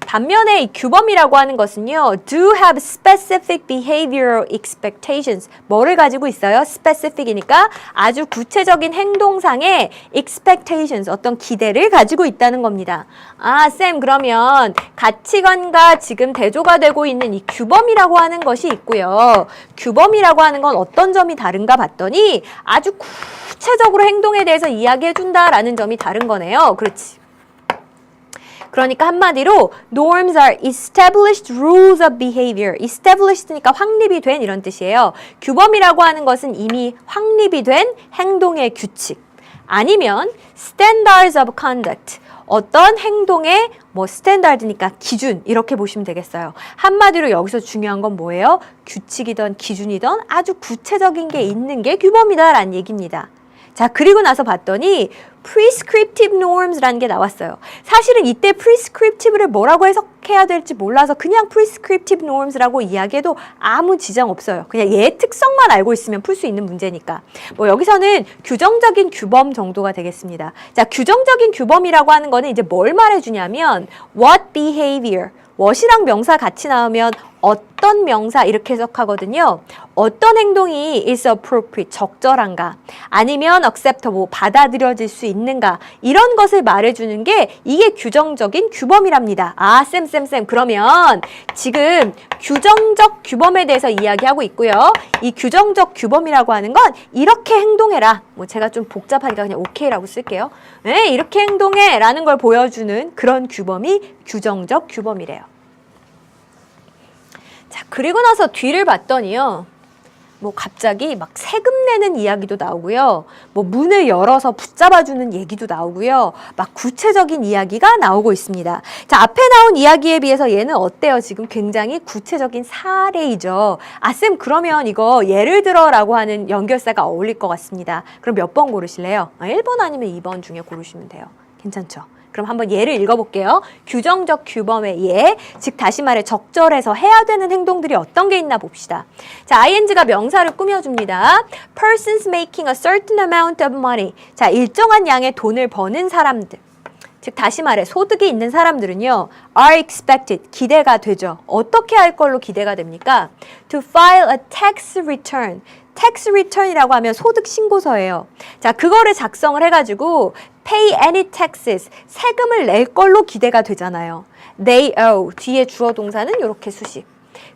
반면에 이 규범이라고 하는 것은요, do have specific behavioral expectations. 뭐를 가지고 있어요? specific이니까 아주 구체적인 행동상의 expectations, 어떤 기대를 가지고 있다는 겁니다. 쌤, 그러면 가치관과 지금 대조가 되고 있는 이 규범이라고 하는 것이 있고요. 규범이라고 하는 건 어떤 점이 다른가 봤더니 아주 구체적으로 행동에 대해서 이야기해준다라는 점이 다른 거네요. 그렇지. 그러니까 한마디로 norms are established rules of behavior. established니까 확립이 된 이런 뜻이에요. 규범이라고 하는 것은 이미 확립이 된 행동의 규칙. 아니면 standards of conduct. 어떤 행동의 스탠다드니까 기준 이렇게 보시면 되겠어요. 한마디로 여기서 중요한 건 뭐예요? 규칙이든 기준이든 아주 구체적인 게 있는 게 규범이다라는 얘기입니다. 자, 그리고 나서 봤더니 prescriptive norms라는 게 나왔어요. 사실은 이때 prescriptive를 뭐라고 해석해야 될지 몰라서 그냥 prescriptive norms라고 이야기해도 아무 지장 없어요. 그냥 얘의 특성만 알고 있으면 풀 수 있는 문제니까. 여기서는 규정적인 규범 정도가 되겠습니다. 자, 규정적인 규범이라고 하는 거는 이제 뭘 말해주냐면 what behavior, what이랑 명사 같이 나오면 어떤 명사 이렇게 해석하거든요. 어떤 행동이 is appropriate, 적절한가, 아니면 acceptable, 받아들여질 수 있는가, 이런 것을 말해주는 게 이게 규정적인 규범이랍니다. 쌤, 그러면 지금 규정적 규범에 대해서 이야기하고 있고요. 이 규정적 규범이라고 하는 건 이렇게 행동해라. 제가 좀 복잡하니까 그냥 오케이라고 쓸게요. 네, 이렇게 행동해 라는 걸 보여주는 그런 규범이 규정적 규범이래요. 자, 그리고 나서 뒤를 봤더니요. 뭐 갑자기 막 세금 내는 이야기도 나오고요. 뭐 문을 열어서 붙잡아주는 얘기도 나오고요. 막 구체적인 이야기가 나오고 있습니다. 자, 앞에 나온 이야기에 비해서 얘는 어때요? 지금 굉장히 구체적인 사례이죠. 아, 쌤, 그러면 이거 예를 들어라고 하는 연결사가 어울릴 것 같습니다. 그럼 몇 번 고르실래요? 1번 아니면 2번 중에 고르시면 돼요. 괜찮죠? 그럼 한번 예를 읽어볼게요. 규정적 규범의 예, 즉 다시 말해 적절해서 해야 되는 행동들이 어떤 게 있나 봅시다. 자, ing가 명사를 꾸며줍니다. Persons making a certain amount of money. 자, 일정한 양의 돈을 버는 사람들. 즉 다시 말해 소득이 있는 사람들은요. are expected, 기대가 되죠. 어떻게 할 걸로 기대가 됩니까? To file a tax return. tax return이라고 하면 소득 신고서예요. 자, 그거를 작성을 해가지고 pay any taxes, 세금을 낼 걸로 기대가 되잖아요. They owe, 뒤에 주어 동사는 이렇게 수식.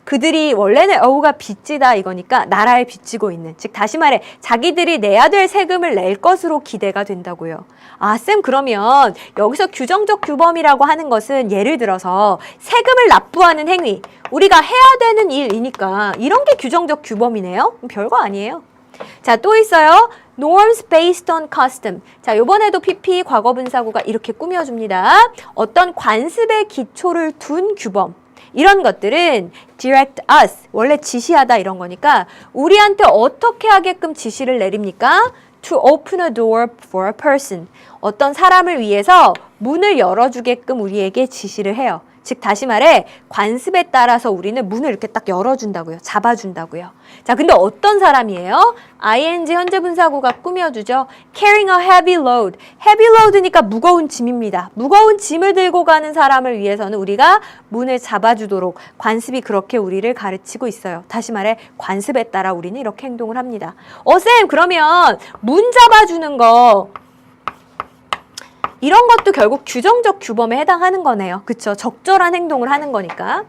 그들이 원래는 ow가 빚지다 이거니까 나라에 빚지고 있는, 즉 다시 말해 자기들이 내야 될 세금을 낼 것으로 기대가 된다고요. 아, 쌤, 그러면 여기서 규정적 규범이라고 하는 것은 예를 들어서 세금을 납부하는 행위, 우리가 해야 되는 일이니까 이런 게 규정적 규범이네요? 별거 아니에요. 자, 또 있어요. Norms based on custom. 자, 요번에도 PP 과거분사구가 이렇게 꾸며줍니다. 어떤 관습의 기초를 둔 규범. 이런 것들은 direct us, 원래 지시하다 이런 거니까 우리한테 어떻게 하게끔 지시를 내립니까? To open a door for a person. 어떤 사람을 위해서 문을 열어주게끔 우리에게 지시를 해요. 즉 다시 말해 관습에 따라서 우리는 문을 이렇게 딱 열어준다고요. 잡아준다고요. 자, 근데 어떤 사람이에요? ing 현재 분사구가 꾸며주죠. Carrying a heavy load. heavy load니까 무거운 짐입니다. 무거운 짐을 들고 가는 사람을 위해서는 우리가 문을 잡아주도록 관습이 그렇게 우리를 가르치고 있어요. 다시 말해 관습에 따라 우리는 이렇게 행동을 합니다. 쌤, 그러면 문 잡아주는 거 이런 것도 결국 규정적 규범에 해당하는 거네요. 그쵸? 적절한 행동을 하는 거니까.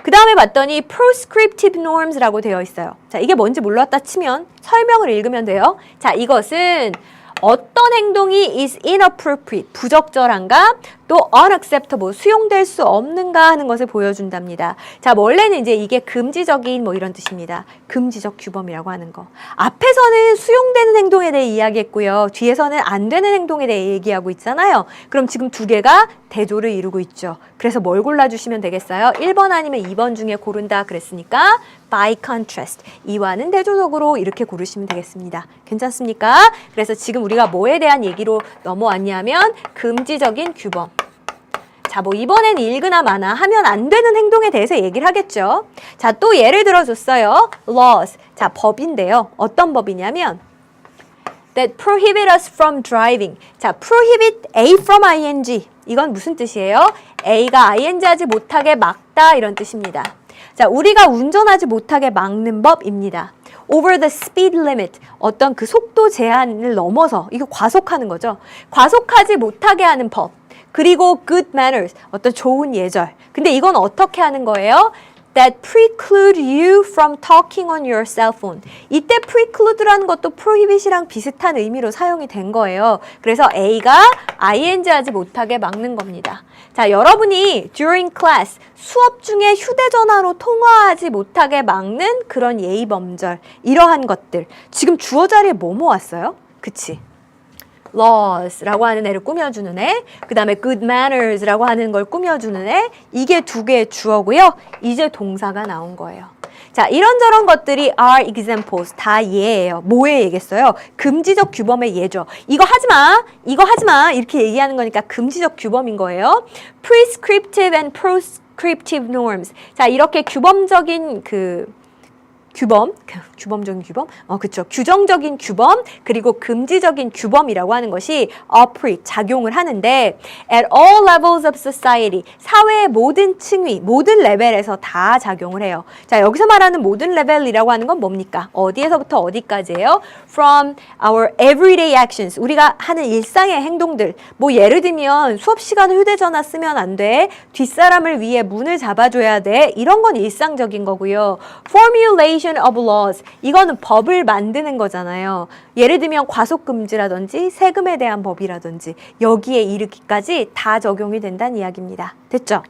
그 다음에 봤더니 prescriptive norms라고 되어 있어요. 자, 이게 뭔지 몰랐다 치면 설명을 읽으면 돼요. 자, 이것은 어떤 행동이 is inappropriate, 부적절한가? 또 unacceptable, 수용될 수 없는가 하는 것을 보여준답니다. 자, 원래는 이제 이게 금지적인 뭐 이런 뜻입니다. 금지적 규범이라고 하는 거. 앞에서는 수용되는 행동에 대해 이야기했고요. 뒤에서는 안 되는 행동에 대해 얘기하고 있잖아요. 그럼 지금 두 개가 대조를 이루고 있죠. 그래서 뭘 골라주시면 되겠어요? 1번 아니면 2번 중에 고른다 그랬으니까 by contrast, 이와는 대조적으로 이렇게 고르시면 되겠습니다. 괜찮습니까? 그래서 지금 우리가 뭐에 대한 얘기로 넘어왔냐면 금지적인 규범. 자, 뭐 이번엔 읽으나 마나 하면 안 되는 행동에 대해서 얘기를 하겠죠. 자, 또 예를 들어줬어요. laws. 자, 법인데요. 어떤 법이냐면 that prohibit us from driving. 자, prohibit A from ing. 이건 무슨 뜻이에요? A가 ing 하지 못하게 막다 이런 뜻입니다. 자, 우리가 운전하지 못하게 막는 법입니다. over the speed limit. 어떤 그 속도 제한을 넘어서, 이거 과속하는 거죠. 과속하지 못하게 하는 법. 그리고 good manners, 어떤 좋은 예절. 근데 이건 어떻게 하는 거예요? That preclude you from talking on your cell phone. 이때 preclude라는 것도 prohibit이랑 비슷한 의미로 사용이 된 거예요. 그래서 A가 ing 하지 못하게 막는 겁니다. 자, 여러분이 during class, 수업 중에 휴대전화로 통화하지 못하게 막는 그런 예의범절, 이러한 것들. 지금 주어 자리에 뭐 모았어요? 그치? laws라고 하는 애를 꾸며주는 애, 그 다음에 good manners라고 하는 걸 꾸며주는 애, 이게 두 개의 주어고요. 이제 동사가 나온 거예요. 자, 이런저런 것들이 are examples, 다 예예요. 뭐에 얘기했어요? 금지적 규범의 예죠. 이거 하지마, 이거 하지마 이렇게 얘기하는 거니까 금지적 규범인 거예요. prescriptive and proscriptive norms. 자, 이렇게 규범적인 규범적인 규범? 그쵸. 규정적인 규범, 그리고 금지적인 규범이라고 하는 것이 operate, 작용을 하는데 at all levels of society, 사회의 모든 층위, 모든 레벨에서 다 작용을 해요. 자, 여기서 말하는 모든 레벨이라고 하는 건 뭡니까? 어디에서부터 어디까지예요? From our everyday actions, 우리가 하는 일상의 행동들. 뭐 예를 들면 수업 시간에 휴대전화 쓰면 안 돼. 뒷사람을 위해 문을 잡아줘야 돼. 이런 건 일상적인 거고요. Formulation of laws. 이거는 법을 만드는 거잖아요. 예를 들면 과속금지라든지 세금에 대한 법이라든지 여기에 이르기까지 다 적용이 된다는 이야기입니다. 됐죠?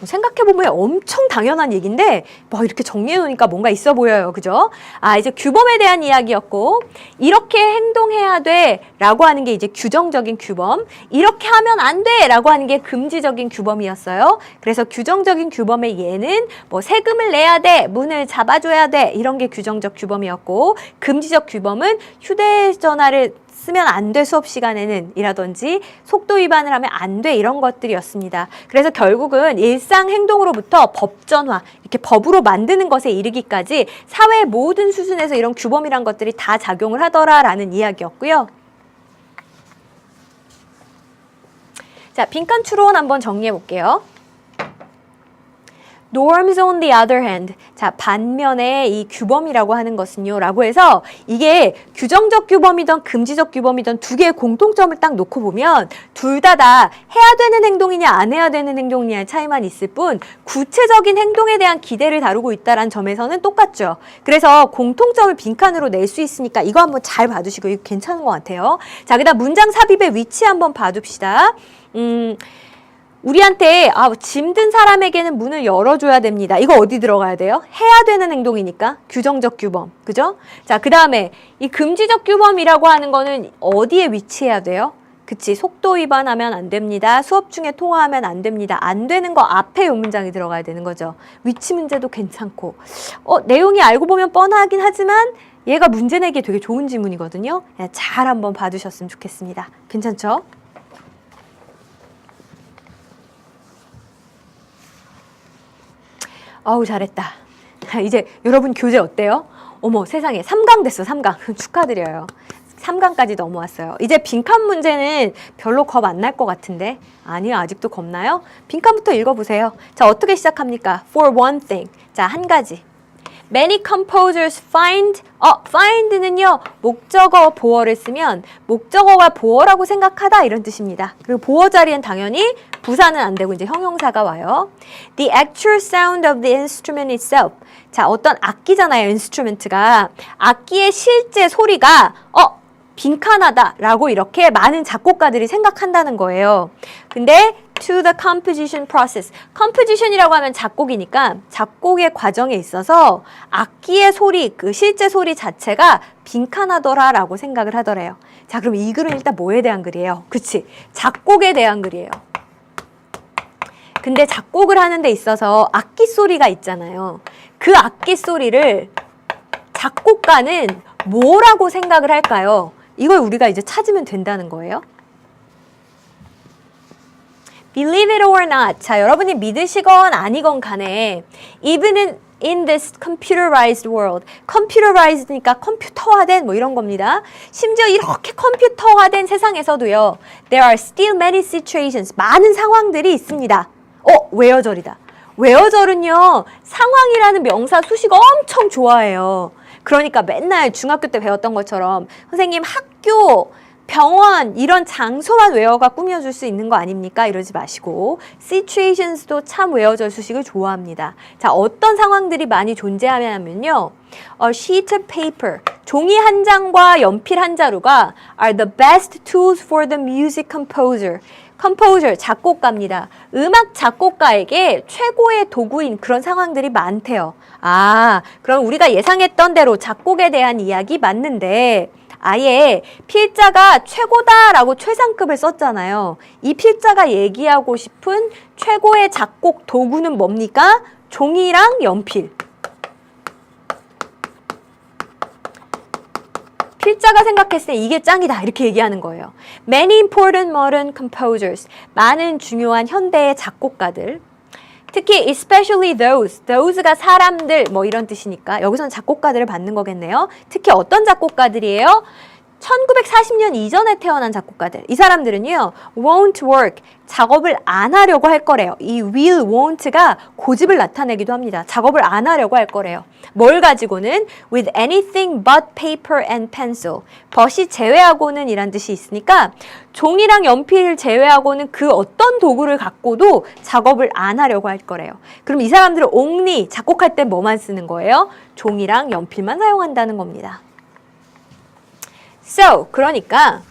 생각해보면 엄청 당연한 얘기인데 뭐 이렇게 정리해놓으니까 뭔가 있어 보여요. 그죠? 이제 규범에 대한 이야기였고 이렇게 행동해야 돼 라고 하는 게 이제 규정적인 규범, 이렇게 하면 안 돼 라고 하는 게 금지적인 규범이었어요. 그래서 규정적인 규범의 예는 뭐 세금을 내야 돼, 문을 잡아줘야 돼 이런 게 규정적 규범이었고, 금지적 규범은 휴대전화를 쓰면 안 돼 수업 시간에는 이라든지 속도 위반을 하면 안 돼 이런 것들이었습니다. 그래서 결국은 일상 행동으로부터 법전화, 이렇게 법으로 만드는 것에 이르기까지 사회 모든 수준에서 이런 규범이란 것들이 다 작용을 하더라라는 이야기였고요. 자, 빈칸 추론 한번 정리해 볼게요. Norms on the other hand. 자, 반면에 이 규범이라고 하는 것은요 라고 해서 이게 규정적 규범이든 금지적 규범이든 두 개의 공통점을 딱 놓고 보면 둘 다 해야 되는 행동이냐 안 해야 되는 행동이냐의 차이만 있을 뿐 구체적인 행동에 대한 기대를 다루고 있다는 점에서는 똑같죠. 그래서 공통점을 빈칸으로 낼 수 있으니까 이거 한번 잘 봐두시고 이거 괜찮은 것 같아요. 자, 그다음 문장 삽입의 위치 한번 봐둡시다. 우리한테 짐 든 사람에게는 문을 열어줘야 됩니다. 이거 어디 들어가야 돼요? 해야 되는 행동이니까 규정적 규범, 그죠? 자, 그 다음에 이 금지적 규범이라고 하는 거는 어디에 위치해야 돼요? 그치, 속도 위반하면 안 됩니다. 수업 중에 통화하면 안 됩니다. 안 되는 거 앞에 요 문장이 들어가야 되는 거죠. 위치 문제도 괜찮고 내용이 알고 보면 뻔하긴 하지만 얘가 문제 내기 되게 좋은 지문이거든요. 잘 한번 봐두셨으면 좋겠습니다. 괜찮죠? 아우 잘했다. 이제 여러분 교재 어때요? 어머 세상에 3강 됐어. 3강 축하드려요. 3강까지 넘어왔어요. 이제 빈칸 문제는 별로 겁 안 날 것 같은데 아니요, 아직도 겁나요? 빈칸부터 읽어보세요. 자, 어떻게 시작합니까? For one thing. 자, 한 가지. Many composers find는요 목적어 보어를 쓰면 목적어가 보어라고 생각하다 이런 뜻입니다. 그리고 보어 자리엔 당연히 부사는 안 되고 이제 형용사가 와요. The actual sound of the instrument itself. 자, 어떤 악기잖아요, instrument가. 악기의 실제 소리가 빈칸하다라고 이렇게 많은 작곡가들이 생각한다는 거예요. 근데 to the composition process. composition이라고 하면 작곡이니까 작곡의 과정에 있어서 악기의 소리, 그 실제 소리 자체가 빈칸하더라라고 생각을 하더래요. 자, 그럼 이 글은 일단 뭐에 대한 글이에요? 그치? 작곡에 대한 글이에요. 근데 작곡을 하는 데 있어서 악기 소리가 있잖아요. 그 악기 소리를 작곡가는 뭐라고 생각을 할까요? 이걸 우리가 이제 찾으면 된다는 거예요. Believe it or not. 자, 여러분이 믿으시건 아니건 간에 even in this computerized world. computerized니까 컴퓨터화된 뭐 이런 겁니다. 심지어 이렇게 컴퓨터화된 세상에서도요. There are still many situations. 많은 상황들이 있습니다. 웨어절이다. 웨어절은요. 상황이라는 명사 수식 엄청 좋아해요. 그러니까 맨날 중학교 때 배웠던 것처럼 선생님 학교, 병원 이런 장소만 웨어가 꾸며줄 수 있는 거 아닙니까? 이러지 마시고 situations도 참 웨어절 수식을 좋아합니다. 자, 어떤 상황들이 많이 존재하냐면요. A sheet of paper, 종이 한 장과 연필 한 자루가 are the best tools for the music composer. composer, 작곡가입니다. 음악 작곡가에게 최고의 도구인 그런 상황들이 많대요. 그럼 우리가 예상했던 대로 작곡에 대한 이야기 맞는데 아예 필자가 최고다라고 최상급을 썼잖아요. 이 필자가 얘기하고 싶은 최고의 작곡 도구는 뭡니까? 종이랑 연필. 필자가 생각했을 때 이게 짱이다 이렇게 얘기하는 거예요. Many important modern composers. 많은 중요한 현대의 작곡가들. 특히 especially those가 사람들 뭐 이런 뜻이니까 여기서는 작곡가들을 받는 거겠네요. 특히 어떤 작곡가들이에요? 1940년 이전에 태어난 작곡가들. 이 사람들은요. won't work. 작업을 안 하려고 할 거래요. 이 will, won't가 고집을 나타내기도 합니다. 작업을 안 하려고 할 거래요. 뭘 가지고는? with anything but paper and pencil. but이 제외하고는 이란 뜻이 있으니까 종이랑 연필을 제외하고는 그 어떤 도구를 갖고도 작업을 안 하려고 할 거래요. 그럼 이 사람들은 only 작곡할 때 뭐만 쓰는 거예요? 종이랑 연필만 사용한다는 겁니다. So, 그러니까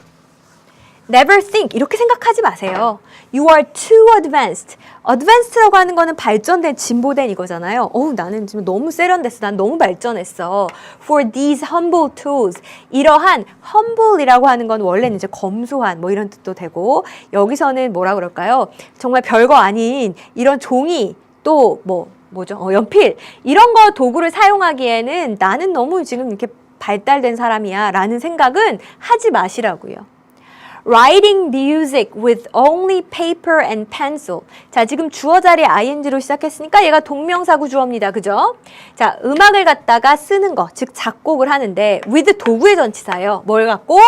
never think 이렇게 생각하지 마세요. You are too advanced. advanced라고 하는 거는 발전된, 진보된 이거잖아요. 나는 지금 너무 세련됐어. 난 너무 발전했어. For these humble tools. 이러한 humble이라고 하는 건 원래는 이제 검소한 뭐 이런 뜻도 되고 여기서는 뭐라 그럴까요? 정말 별거 아닌 이런 종이 또 뭐죠? 연필 이런 거 도구를 사용하기에는 나는 너무 지금 이렇게 발달된 사람이야 라는 생각은 하지 마시라고요. Writing music with only paper and pencil. 자, 지금 주어 자리에 ing로 시작했으니까 얘가 동명사구 주어입니다. 그죠? 자, 음악을 갖다가 쓰는 거, 즉 작곡을 하는데 with 도구의 전치사예요. 뭘 갖고?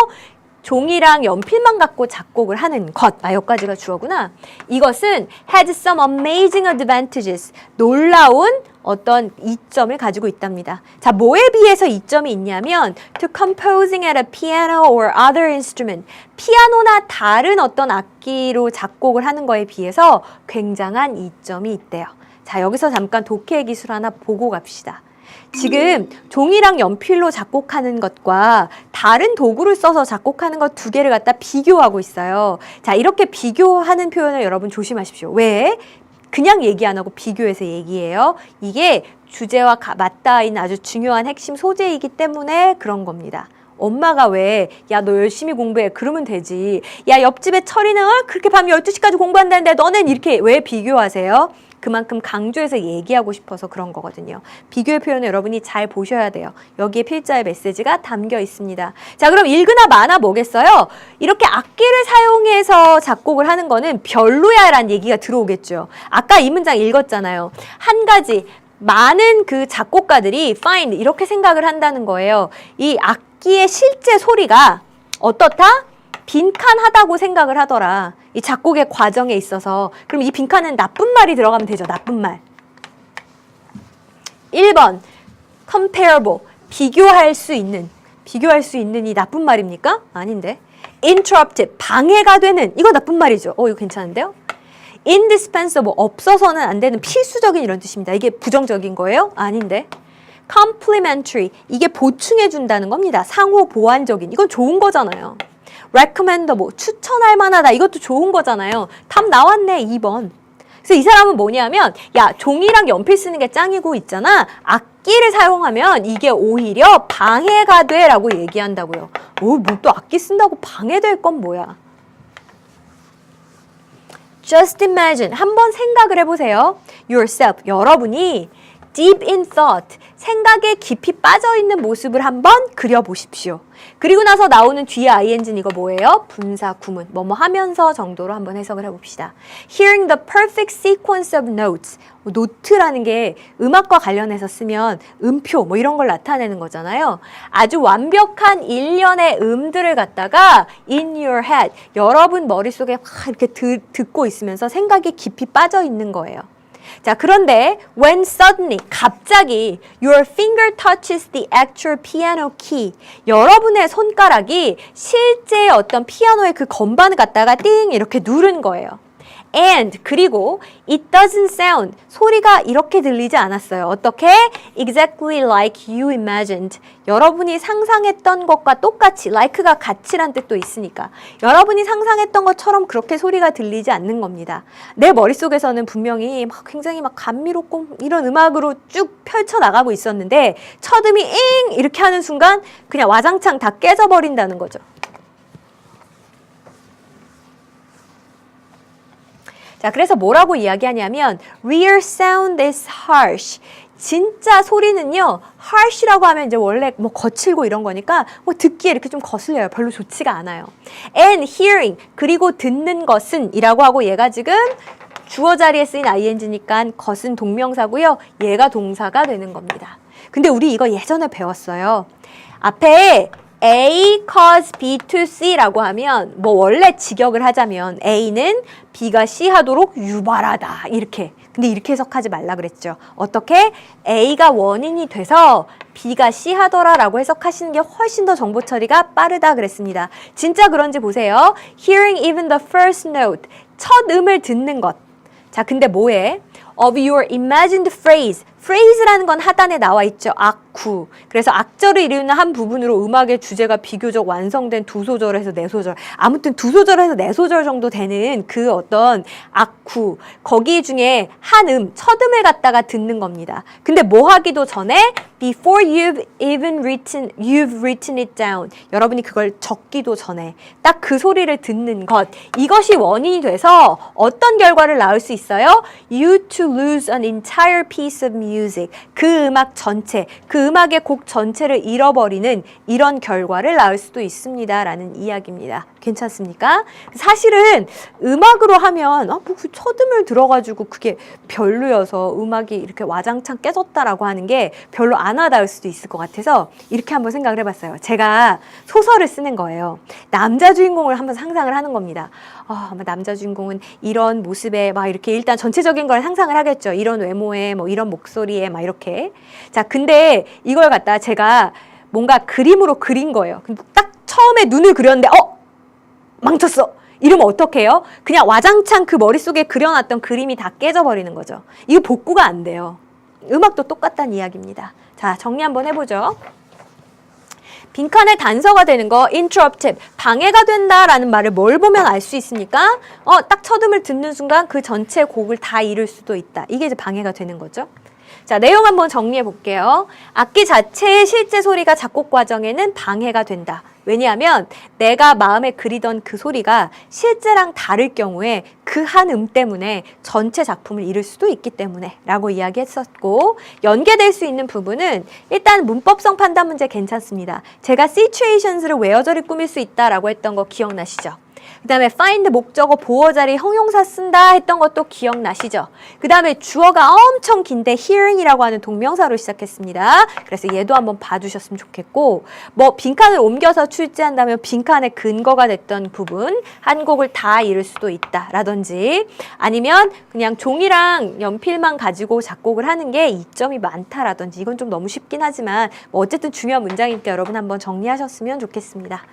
종이랑 연필만 갖고 작곡을 하는 것. 여기까지가 주어구나. 이것은 had some amazing advantages. 놀라운 어떤 이점을 가지고 있답니다. 자, 뭐에 비해서 이점이 있냐면 to composing at a piano or other instrument. 피아노나 다른 어떤 악기로 작곡을 하는 거에 비해서 굉장한 이점이 있대요. 자, 여기서 잠깐 독해 기술 하나 보고 갑시다. 지금 종이랑 연필로 작곡하는 것과 다른 도구를 써서 작곡하는 것 두 개를 갖다 비교하고 있어요. 자, 이렇게 비교하는 표현을 여러분 조심하십시오. 왜? 그냥 얘기 안 하고 비교해서 얘기해요. 이게 주제와 맞닿아 있는 아주 중요한 핵심 소재이기 때문에 그런 겁니다. 엄마가 왜, 야, 너 열심히 공부해. 그러면 되지. 야, 옆집에 철이는 그렇게 밤 12시까지 공부한다는데 너는 이렇게 왜 비교하세요? 그만큼 강조해서 얘기하고 싶어서 그런 거거든요. 비교의 표현을 여러분이 잘 보셔야 돼요. 여기에 필자의 메시지가 담겨 있습니다. 자, 그럼 읽으나 마나 뭐겠어요? 이렇게 악기를 사용해서 작곡을 하는 거는 별로야 라는 얘기가 들어오겠죠. 아까 이 문장 읽었잖아요. 한 가지, 많은 그 작곡가들이 find 이렇게 생각을 한다는 거예요. 이 악기의 실제 소리가 어떻다? 빈칸하다고 생각을 하더라. 이 작곡의 과정에 있어서. 그럼 이 빈칸은 나쁜 말이 들어가면 되죠. 나쁜 말. 1번 comparable. 비교할 수 있는 이 나쁜 말입니까? 아닌데. interrupted. 방해가 되는. 이거 나쁜 말이죠. 이거 괜찮은데요? indispensable. 없어서는 안 되는 필수적인 이런 뜻입니다. 이게 부정적인 거예요? 아닌데. complementary. 이게 보충해 준다는 겁니다. 상호 보완적인. 이건 좋은 거잖아요. recommendable, 추천할 만하다. 이것도 좋은 거잖아요. 답 나왔네, 2번. 그래서 이 사람은 뭐냐면, 야, 종이랑 연필 쓰는 게 짱이고 있잖아. 악기를 사용하면 이게 오히려 방해가 돼 라고 얘기한다고요. 뭐 또 악기 쓴다고 방해될 건 뭐야. Just imagine. 한번 생각을 해보세요. Yourself, 여러분이 deep in thought, 생각에 깊이 빠져있는 모습을 한번 그려보십시오. 그리고 나서 나오는 뒤에 ing는 이거 뭐예요? 분사, 구문, 뭐뭐 하면서 정도로 한번 해석을 해봅시다. Hearing the perfect sequence of notes. 노트라는 게 음악과 관련해서 쓰면 음표 뭐 이런 걸 나타내는 거잖아요. 아주 완벽한 일련의 음들을 갖다가 in your head, 여러분 머릿속에 막 이렇게 듣고 있으면서 생각이 깊이 빠져 있는 거예요. 자, 그런데 when suddenly, 갑자기 your finger touches the actual piano key. 여러분의 손가락이 실제 어떤 피아노의 그 건반을 갖다가 띵 이렇게 누른 거예요. And 그리고 it doesn't sound. 소리가 이렇게 들리지 않았어요. 어떻게? Exactly like you imagined. 여러분이 상상했던 것과 똑같이, like가 같이란 뜻도 있으니까 여러분이 상상했던 것처럼 그렇게 소리가 들리지 않는 겁니다. 내 머릿속에서는 분명히 막 굉장히 막 감미롭고 이런 음악으로 쭉 펼쳐나가고 있었는데 첫 음이 잉 이렇게 하는 순간 그냥 와장창 다 깨져버린다는 거죠. 자, 그래서 뭐라고 이야기하냐면 real sound is harsh. 진짜 소리는요, harsh라고 하면 이제 원래 뭐 거칠고 이런 거니까 뭐 듣기에 이렇게 좀 거슬려요. 별로 좋지가 않아요. And hearing, 그리고 듣는 것은 이라고 하고 얘가 지금 주어 자리에 쓰인 ing니까 것은 동명사고요. 얘가 동사가 되는 겁니다. 근데 우리 이거 예전에 배웠어요. 앞에 A cause B to C라고 하면 뭐 원래 직역을 하자면 A는 B가 C 하도록 유발하다 이렇게. 근데 이렇게 해석하지 말라 그랬죠. 어떻게? A가 원인이 돼서 B가 C 하더라라고 해석하시는 게 훨씬 더 정보 처리가 빠르다 그랬습니다. 진짜 그런지 보세요. Hearing even the first note. 첫 음을 듣는 것. 자, 근데 뭐해? Of your imagined phrase. phrase라는 건 하단에 나와 있죠. 악구. 그래서 악절을 이루는 한 부분으로 음악의 주제가 비교적 완성된 두 소절에서 네 소절. 아무튼 두 소절에서 네 소절 정도 되는 그 어떤 악구. 거기 중에 한 첫음을 갖다가 듣는 겁니다. 근데 뭐 하기도 전에 before you've written it down. 여러분이 그걸 적기도 전에 딱 그 소리를 듣는 것. 이것이 원인이 돼서 어떤 결과를 낳을 수 있어요? You to lose an entire piece of music. 그 음악 전체, 그 음악의 곡 전체를 잃어버리는 이런 결과를 낳을 수도 있습니다. 라는 이야기입니다. 괜찮습니까? 사실은 음악으로 하면 그 첫음을 들어가지고 그게 별로여서 음악이 이렇게 와장창 깨졌다라고 하는 게 별로 안 와닿을 수도 있을 것 같아서 이렇게 한번 생각을 해봤어요. 제가 소설을 쓰는 거예요. 남자 주인공을 한번 상상을 하는 겁니다. 남자 주인공은 이런 모습에 막 이렇게 일단 전체적인 걸 상상을 하겠죠. 이런 외모에 뭐 이런 목소리에 막 이렇게. 자, 근데 이걸 갖다 제가 뭔가 그림으로 그린 거예요. 딱 처음에 눈을 그렸는데 망쳤어. 이러면 어떡해요? 그냥 와장창 그 머릿속에 그려놨던 그림이 다 깨져버리는 거죠. 이거 복구가 안 돼요. 음악도 똑같다는 이야기입니다. 자, 정리 한번 해보죠. 빈칸에 단서가 되는 거 interrupted, 방해가 된다라는 말을 뭘 보면 알 수 있습니까? 딱 첫음을 듣는 순간 그 전체 곡을 다 잃을 수도 있다. 이게 이제 방해가 되는 거죠. 자, 내용 한번 정리해 볼게요. 악기 자체의 실제 소리가 작곡 과정에는 방해가 된다. 왜냐하면 내가 마음에 그리던 그 소리가 실제랑 다를 경우에 그 한 때문에 전체 작품을 잃을 수도 있기 때문에 라고 이야기했었고, 연계될 수 있는 부분은 일단 문법성 판단 문제 괜찮습니다. 제가 situations를 외어절이 꾸밀 수 있다라고 했던 거 기억나시죠? 그 다음에 find 목적어 보어 자리 형용사 쓴다 했던 것도 기억나시죠? 그 다음에 주어가 엄청 긴데 hearing이라고 하는 동명사로 시작했습니다. 그래서 얘도 한번 봐주셨으면 좋겠고, 뭐 빈칸을 옮겨서 출제한다면 빈칸의 근거가 됐던 부분 한 곡을 다 잃을 수도 있다 라든지, 아니면 그냥 종이랑 연필만 가지고 작곡을 하는 게 이점이 많다라든지, 이건 좀 너무 쉽긴 하지만 뭐 어쨌든 중요한 문장이니까 여러분 한번 정리하셨으면 좋겠습니다.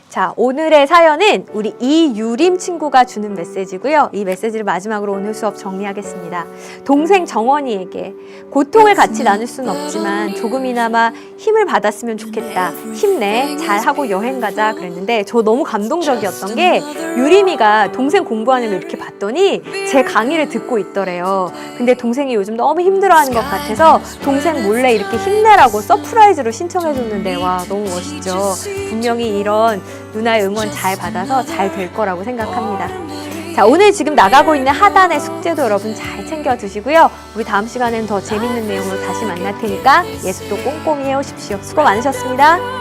자, 오늘의 사연은 우리 이유림 친구가 주는 메시지고요. 이 메시지를 마지막으로 오늘 수업 정리하겠습니다. 동생 정원이에게 고통을 같이 나눌 수는 없지만 조금이나마 힘을 받았으면 좋겠다. 힘내, 잘하고 여행 가자 그랬는데, 저 너무 감동적이었던 게 유림이가 동생 공부하는 걸 이렇게 봤더니 제 강의를 듣고 있더래요. 근데 동생이 요즘 너무 힘들어하는 것 같아서 동생 몰래 이렇게 힘내라고 서프라이즈로 신청해줬는데, 와, 너무 멋있죠. 분명히 이런 누나의 응원 잘 받아서 잘 될 거라고 생각합니다. 자, 오늘 지금 나가고 있는 하단의 숙제도 여러분 잘 챙겨 두시고요. 우리 다음 시간에는 더 재밌는 내용으로 다시 만날 테니까 예습도 꼼꼼히 해오십시오. 수고 많으셨습니다.